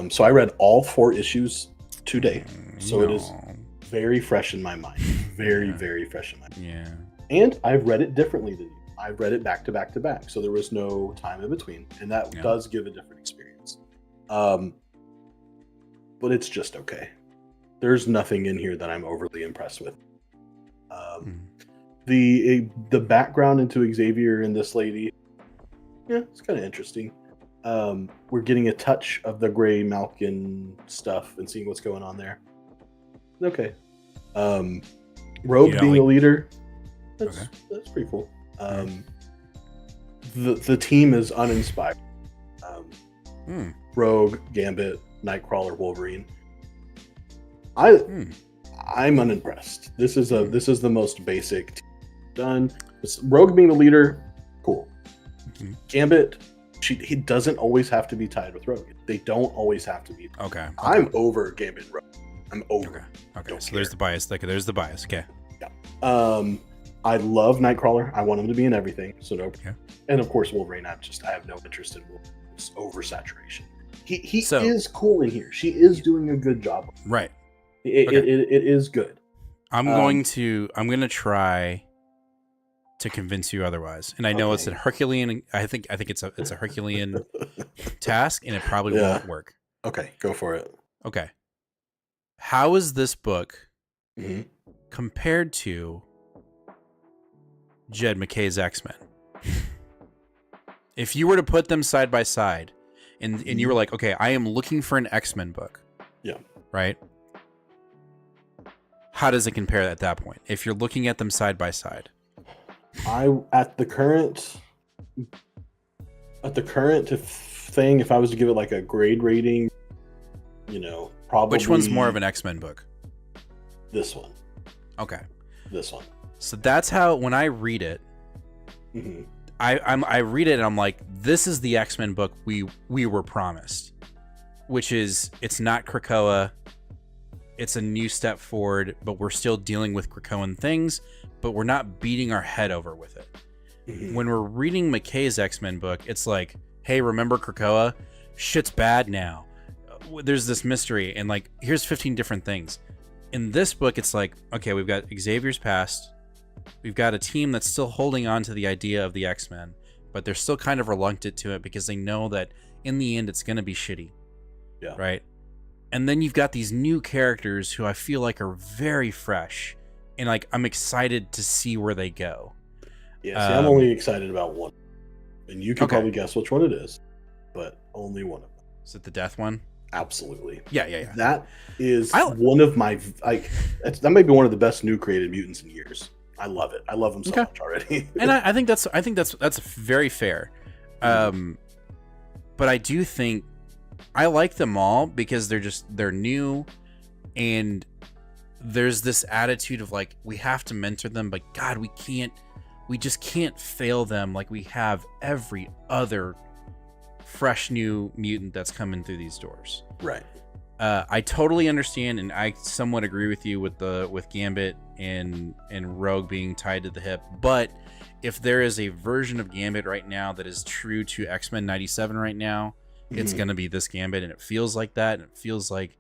So I read all 4 issues today, so it is very fresh in my mind. Very, very fresh in my mind. Yeah. And I've read it differently than you. I've read it back to back to back, so there was no time in between, and that does give a different experience. But it's just okay. There's nothing in here that I'm overly impressed with. The background into Xavier and this lady, yeah, it's kind of interesting. We're getting a touch of the Gray Malkin stuff and seeing what's going on there. Okay. Rogue being the leader, that's pretty cool. The team is uninspired. Rogue, Gambit, Nightcrawler, Wolverine. I'm unimpressed. This is the most basic team done. Rogue being the leader, cool. Gambit, he doesn't always have to be tied with Rogue. They don't always have to be. Okay. I'm over Gambit and Rogue. I'm over. Okay. So there's the bias. There's the bias. Okay. Yeah. I love Nightcrawler. I want him to be in everything. So no. Okay. And of course Wolverine. I have no interest in Wolverine's oversaturation. He is cool in here. She is doing a good job. Right. It is good. I'm going to try to convince you otherwise. And I know it's a Herculean. I think it's a Herculean task, and it probably won't work. Okay, go for it. Okay. How is this book compared to Jed MacKay's X-Men? If you were to put them side by side, and you were like, okay, I am looking for an X-Men book. Yeah. Right? How does it compare at that point? If you're looking at them side by side. At the current thing, if I was to give it like a grade rating, probably. Which one's more of an X-Men book? This one. Okay. This one. So that's how, when I read it, I read it and I'm like, this is the X-Men book we were promised, which is, it's not Krakoa. It's a new step forward, but we're still dealing with Krakoan things, but we're not beating our head over with it. When we're reading MacKay's X-Men book, it's like, hey, remember Krakoa? Shit's bad now. There's this mystery, and like, here's 15 different things. In this book, it's like, okay, we've got Xavier's past. We've got a team that's still holding on to the idea of the X-Men, but they're still kind of reluctant to it because they know that in the end, it's going to be shitty. Yeah. Right? And then you've got these new characters who I feel like are very fresh, and like I'm excited to see where they go. Yeah, see, I'm only excited about one, and you can probably guess which one it is, but only one of them. Is it the Death one? Absolutely. Yeah. That is one of my that may be one of the best new created mutants in years. I love it. I love them so much already. And I think that's very fair. But I do think I like them all because they're new, and there's this attitude of like, we have to mentor them, but God, we just can't fail them like we have every other fresh new mutant that's coming through these doors. Right. I totally understand, and I somewhat agree with you with Gambit and Rogue being tied to the hip. But if there is a version of Gambit right now that is true to X-Men 97 right now, it's going to be this Gambit, and it feels like that, and it feels like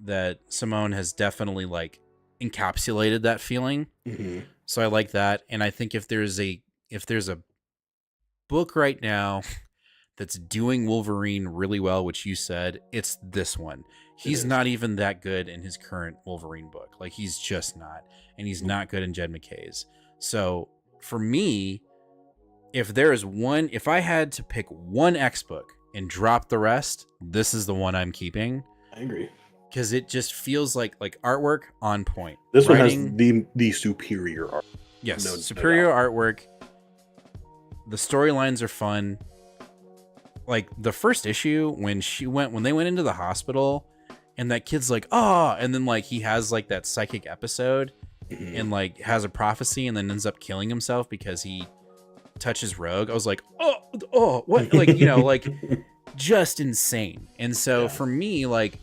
that Simone has definitely like encapsulated that feeling. So I like that, and I think if there's a book right now that's doing Wolverine really well, which you said, it's this one. He's not even that good in his current Wolverine book. Like, he's just not. And he's not good in Jed MacKay's. So for me, if I had to pick one X book and drop the rest, this is the one I'm keeping. I agree. Because it just feels like artwork on point. This one has the superior art. Yes, superior artwork. The storylines are fun. Like the first issue when they went into the hospital and that kid's like, oh, and then like he has like that psychic episode and like has a prophecy and then ends up killing himself because he touches Rogue. I was like, oh, what? Like, you know, like just insane. And so for me, like,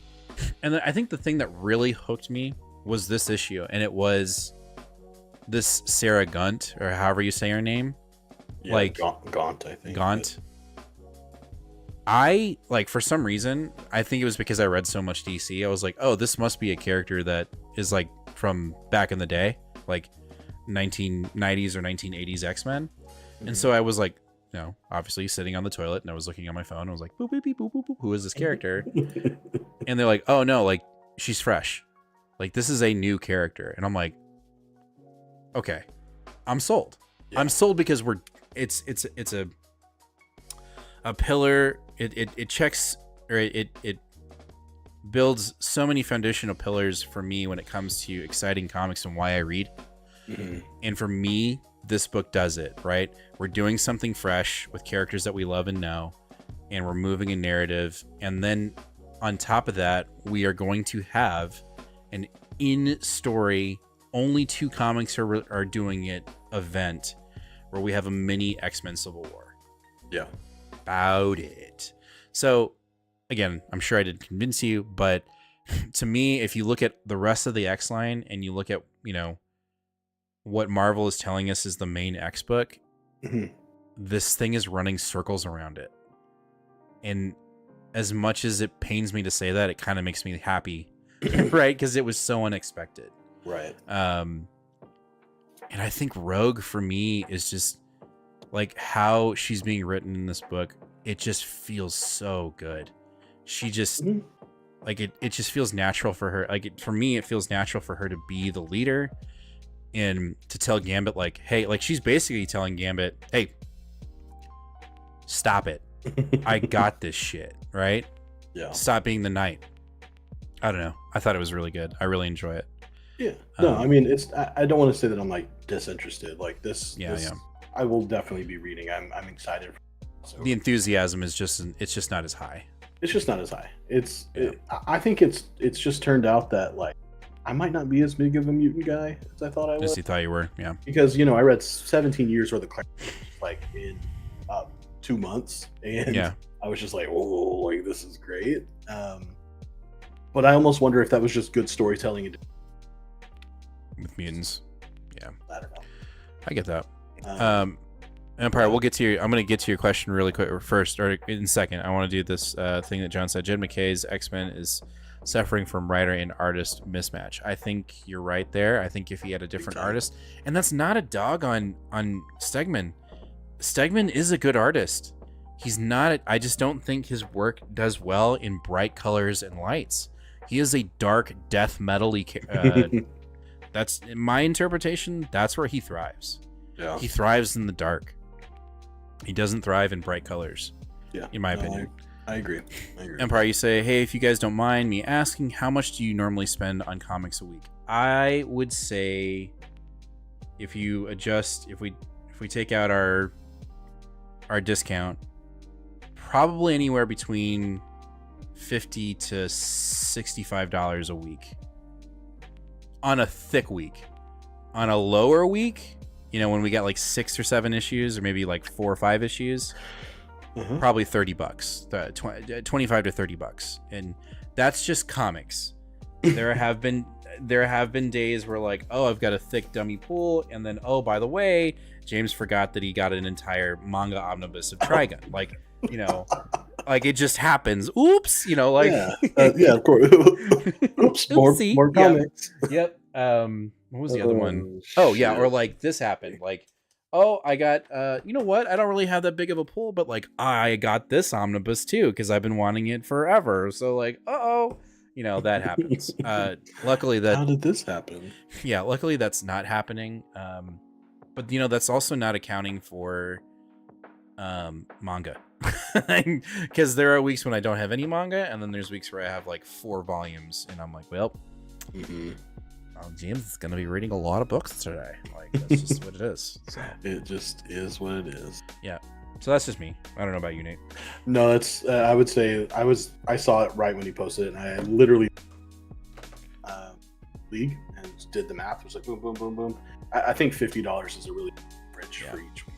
and I think the thing that really hooked me was this issue, and it was this Sarah Gunt, or however you say her name. Yeah, like Gaunt, I think. Gaunt. I, like, for some reason, I think it was because I read so much DC, I was like, oh, this must be a character that is like from back in the day, like 1990s or 1980s X-Men. And so I was like, you know, obviously sitting on the toilet and I was looking on my phone. I was like, boop, boop, beep, boop, boop, boop. Who is this character? And they're like, oh no, like she's fresh. Like this is a new character. And I'm like, okay, I'm sold. Yeah. I'm sold because it's a pillar. It checks, or it builds so many foundational pillars for me when it comes to exciting comics and why I read. And for me, this book does it, right? We're doing something fresh with characters that we love and know, and we're moving a narrative. And then on top of that, we are going to have an in-story, only 2 comics are doing it event where we have a mini X-Men Civil War. Yeah. About it. So, again, I'm sure I didn't convince you, but to me, if you look at the rest of the X line and you look at, you know, what Marvel is telling us is the main X book, this thing is running circles around it. And as much as it pains me to say that, it kind of makes me happy, right? Because it was so unexpected. Right. And I think Rogue, for me, is just like how she's being written in this book. It just feels so good. She just like it just feels natural for her. Like for me, it feels natural for her to be the leader and to tell Gambit, like, hey, like she's basically telling Gambit, hey, stop it. I got this shit, right? Yeah. Stop being the knight. I don't know. I thought it was really good. I really enjoy it. Yeah. No, I mean, I don't want to say that I'm like disinterested. Like this. Yeah. I will definitely be reading. I'm excited. The enthusiasm is it's just not as high. It's just not as high. I think it's just turned out that like I might not be as big of a mutant guy as I thought I was. As you thought you were, yeah. Because I read 17 years worth of classics like in 2 months, and I was just like, oh, like this is great. But I almost wonder if that was just good storytelling with mutants. Yeah, I don't know. I get that. Empire, I'm going to get to your question really quick, or first, or in a second. I want to do this thing that John said. Jed McKay's X-Men is suffering from writer and artist mismatch. I think you're right there. I think if he had a different artist, and that's not a dog on Stegman. Stegman is a good artist. He's not. I just don't think his work does well in bright colors and lights. He is a dark death metal-y. That's in my interpretation. That's where he thrives. Yeah. He thrives in the dark. He doesn't thrive in bright colors. Yeah, in my opinion. I agree. Empire, you say, hey, if you guys don't mind me asking, how much do you normally spend on comics a week? I would say, if you adjust, if we take out our discount, probably anywhere between $50 to $65 a week on a thick week. On a lower week, when we got like 6 or 7 issues, or maybe like 4 or 5 issues, probably $30, 25 to $30, and that's just comics. There have been days where like, oh, I've got a thick dummy pool, and then, oh, by the way, James forgot that he got an entire manga omnibus of Trigun. Like, like it just happens. Oops, like yeah, of course. Oops, more comics. Yep. What was the other one? Oh yeah, or like this happened. Like, oh, I got you know what? I don't really have that big of a pool, but like I got this omnibus too because I've been wanting it forever. So like, that happens. Luckily that. How did this happen? Yeah, luckily that's not happening. But that's also not accounting for manga. Because there are weeks when I don't have any manga, and then there's weeks where I have like 4 volumes, and I'm like, well, James is gonna be reading a lot of books today. Like, that's just what it is. So. It just is what it is. Yeah. So that's just me. I don't know about you, Nate. No, it's. I would say I saw it right when he posted it, and I literally League and did the math. It was like boom, boom, boom, boom. I think $50 is a really rich for each week.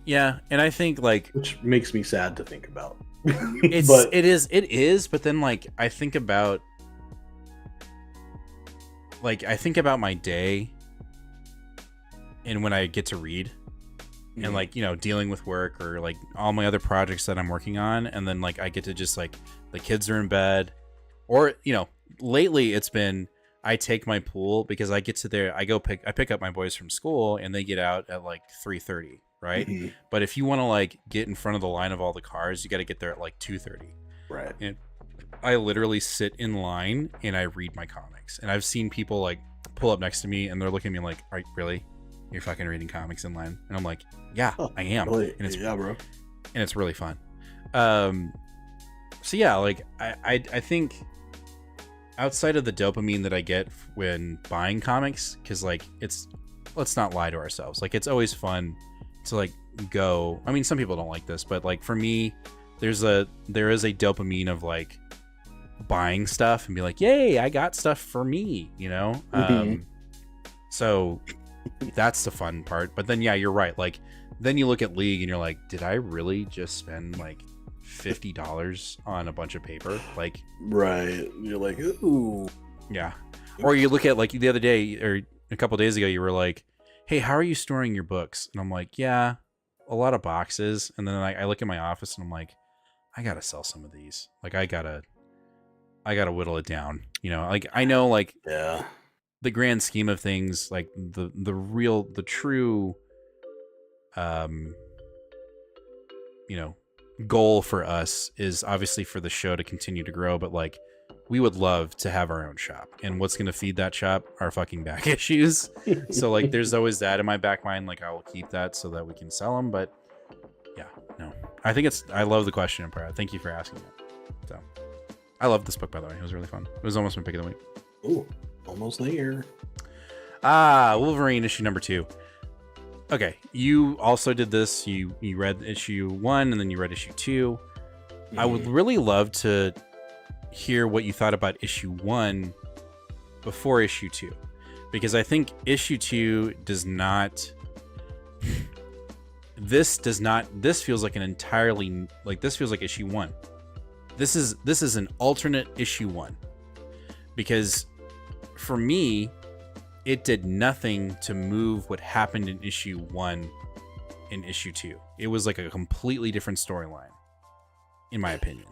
Yeah, and I think like, which makes me sad to think about. It is. But then like I think about my day, and when I get to read. And like, you know, dealing with work or like all my other projects that I'm working on, and then like I get to just like the kids are in bed, or you know, lately it's been I take my pool because I get to there, I pick up my boys from school and they get out at like 3:30, right? But if you want to like get in front of the line of all the cars, you got to get there at like 2:30, right? And I literally sit in line and I read my comics, and I've seen people like pull up next to me and they're looking at me like, "Are you really? You're fucking reading comics in line?" And I'm like, yeah, I am. Really? And it's, yeah, bro. And it's really fun. So yeah, like I think outside of the dopamine that I get when buying comics, because like let's not lie to ourselves. Like it's always fun to like go. I mean, some people don't like this, but like for me, there is a dopamine of like buying stuff and be like, yay, I got stuff for me, you know? So that's the fun part. But then yeah, you're right. Like then you look at League and you're like, did I really just spend like $50 on a bunch of paper? Like, right. You're like, ooh. Yeah. Or you look at like the other day or a couple days ago, you were like, hey, how are you storing your books? And I'm like, yeah, a lot of boxes. And then I look at my office and I'm like, I gotta sell some of these. Like I gotta whittle it down. You know, like I know like yeah, the grand scheme of things, like the true you know, goal for us is obviously for the show to continue to grow, but like we would love to have our own shop, and what's going to feed that shop are fucking back issues. So like there's always that in my back mind, like I will keep that so that we can sell them. But yeah, no, I love the question, Empire. Thank you for asking that. So I love this book, by the way. It was really fun. It was almost my pick of the week. Ooh, almost there. Wolverine issue number 2. Okay, you also did this. You read issue 1 and then you read issue 2. I would really love to hear what you thought about issue 1 before issue 2, because I think issue 2 does not. This feels like an entirely like this feels like issue 1. This is an alternate issue 1, because for me, it did nothing to move what happened in issue 1 in issue 2. It was like a completely different storyline, in my opinion.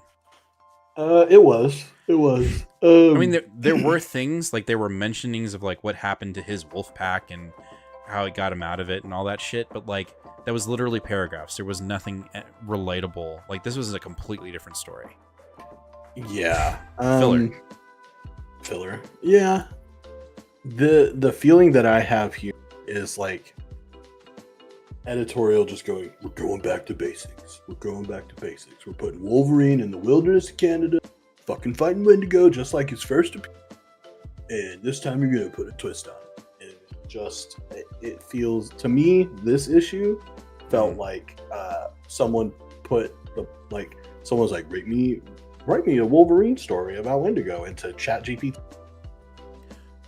It was. I mean, there were things, like there were mentionings of like what happened to his wolf pack and how it got him out of it and all that shit, but like that was literally paragraphs. There was nothing relatable. Like this was a completely different story. Yeah. Filler. Yeah. The feeling that I have here is like editorial just going, we're going back to basics. We're putting Wolverine in the wilderness of Canada, fucking fighting Wendigo just like his first appearance. And this time you're going to put a twist on it. And just, it feels, to me, this issue felt like someone was like, write me a Wolverine story about Wendigo into ChatGPT.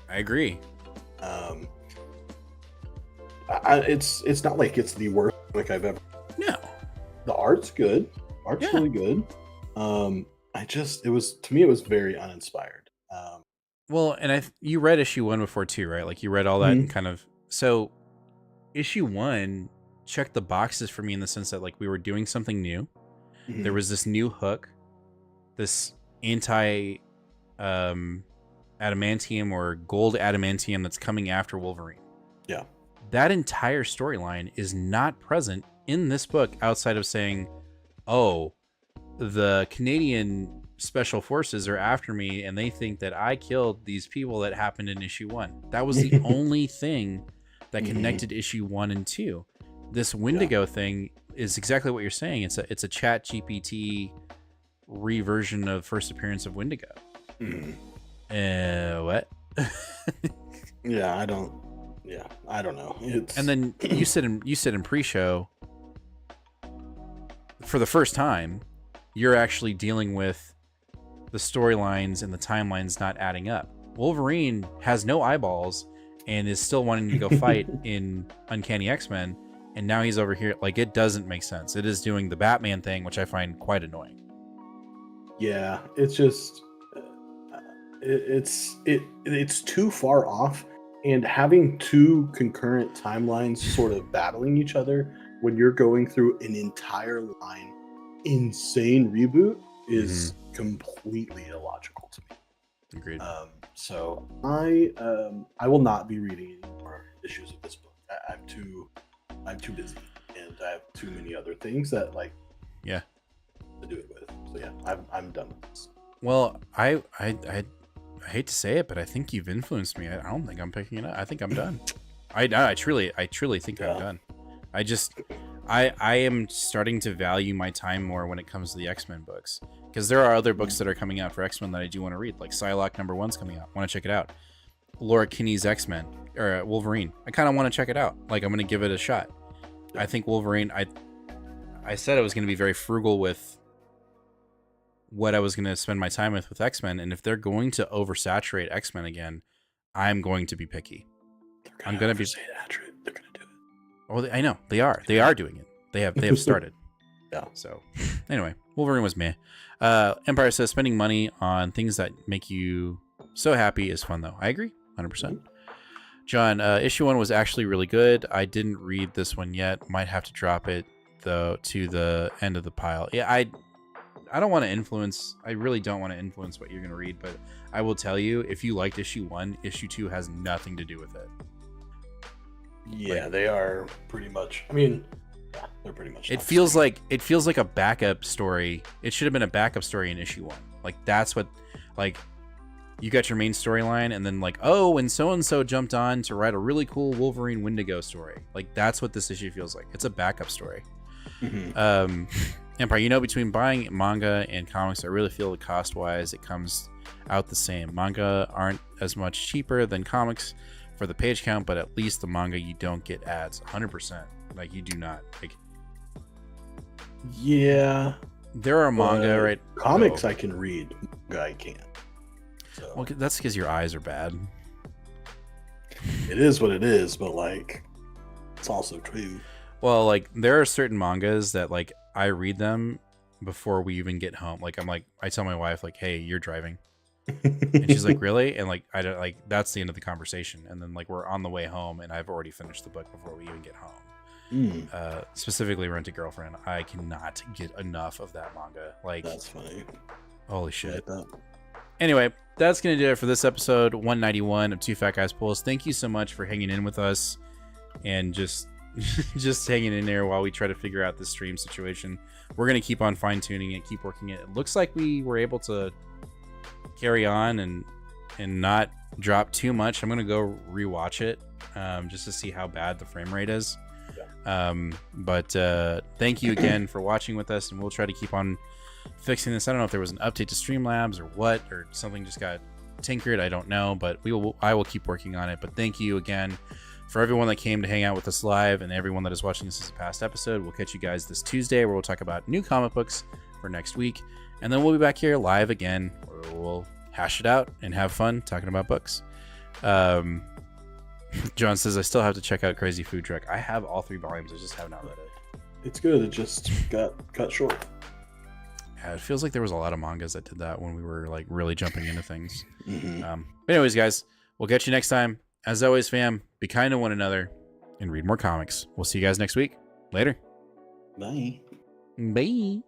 I agree. It's not like it's the worst comic I've ever. No, the art's good. Really good. It was very uninspired. Well, and you read issue 1 before too, right? Like you read all that and kind of. So, issue 1 checked the boxes for me in the sense that like we were doing something new. There was this new hook, this anti adamantium or gold adamantium that's coming after Wolverine. Yeah. That entire storyline is not present in this book outside of saying, oh, the Canadian Special Forces are after me and they think that I killed these people that happened in issue 1. That was the only thing that connected issue 1 and 2. This Wendigo thing is exactly what you're saying. It's a Chat GPT reversion of first appearance of Wendigo. What? Yeah, I don't know. And then you said in pre-show, for the first time, you're actually dealing with the storylines and the timelines not adding up. Wolverine has no eyeballs and is still wanting to go fight in Uncanny X-Men, and now he's over here. Like, it doesn't make sense. It is doing the Batman thing, which I find quite annoying. Yeah, it's just it's too far off, and having two concurrent timelines sort of battling each other when you're going through an entire line insane reboot is completely illogical to me. Agreed. So I will not be reading any more issues of this book. I'm too busy, and I have too many other things that to do it with. So yeah, I'm done with this. Well, I hate to say it, but I think you've influenced me. I don't think I'm picking it up. I think I'm done. I truly think I'm done. I am starting to value my time more when it comes to the X-Men books, because there are other books that are coming out for X-Men that I do want to read, like Psylocke #1's coming out. I want to check it out. Laura Kinney's X-Men or Wolverine. I kind of want to check it out. Like, I'm going to give it a shot. I think Wolverine. I said I was going to be very frugal with what I was going to spend my time with X-Men, and if they're going to oversaturate X-Men again, I'm going to be picky. I'm going to be. They're going to do it. Oh, I know they are. They are doing it. They have started. Yeah. So, anyway, Wolverine was meh. Empire says spending money on things that make you so happy is fun, though. I agree, 100%. John, issue 1 was actually really good. I didn't read this one yet. Might have to drop it though to the end of the pile. Yeah, I don't want to influence. I really don't want to influence what you're going to read, but I will tell you, if you liked issue 1, issue 2 has nothing to do with it. Yeah, they are pretty much. I mean, yeah, they're pretty much. It feels like a backup story. It should have been a backup story in issue 1. Like, that's what, like, you got your main storyline, and then like, oh, and so jumped on to write a really cool Wolverine Wendigo story. Like, that's what this issue feels like. It's a backup story. Empire, between buying manga and comics, I really feel the cost-wise it comes out the same. Manga aren't as much cheaper than comics for the page count, but at least the manga you don't get ads. 100%. Like, you do not. Like, yeah, there are manga, right? Comics I can read, manga I can't. So. Well, that's because your eyes are bad. It is what it is, but like, it's also true. Well, like, there are certain mangas that, like, I read them before we even get home. Like, I tell my wife, like, hey, you're driving. And she's like, really? And like, I don't, like, that's the end of the conversation. And then like, we're on the way home and I've already finished the book before we even get home. Specifically Rent a Girlfriend. I cannot get enough of that manga. Like, that's funny. Holy shit. Anyway, that's going to do it for this episode 191 of Two Fat Guys Pulls. Thank you so much for hanging in with us and just hanging in there while we try to figure out this stream situation. We're going to keep on fine-tuning it, keep working it. It looks like we were able to carry on and not drop too much. I'm going to go rewatch it just to see how bad the frame rate is. But thank you again for watching with us, and we'll try to keep on fixing this. I don't know if there was an update to Streamlabs or what, or something just got tinkered. I don't know, but I will keep working on it. But thank you again for everyone that came to hang out with us live, and everyone that is watching this as a past episode. We'll catch you guys this Tuesday, where we'll talk about new comic books for next week, and then we'll be back here live again, where we'll hash it out and have fun talking about books. John says, I still have to check out Crazy Food Truck. I have all 3 volumes. I just have not read it. It's good. It just got cut short. Yeah, it feels like there was a lot of mangas that did that when we were like really jumping into things. But anyways, guys, we'll catch you next time. As always, fam, be kind to one another and read more comics. We'll see you guys next week. Later. Bye. Bye.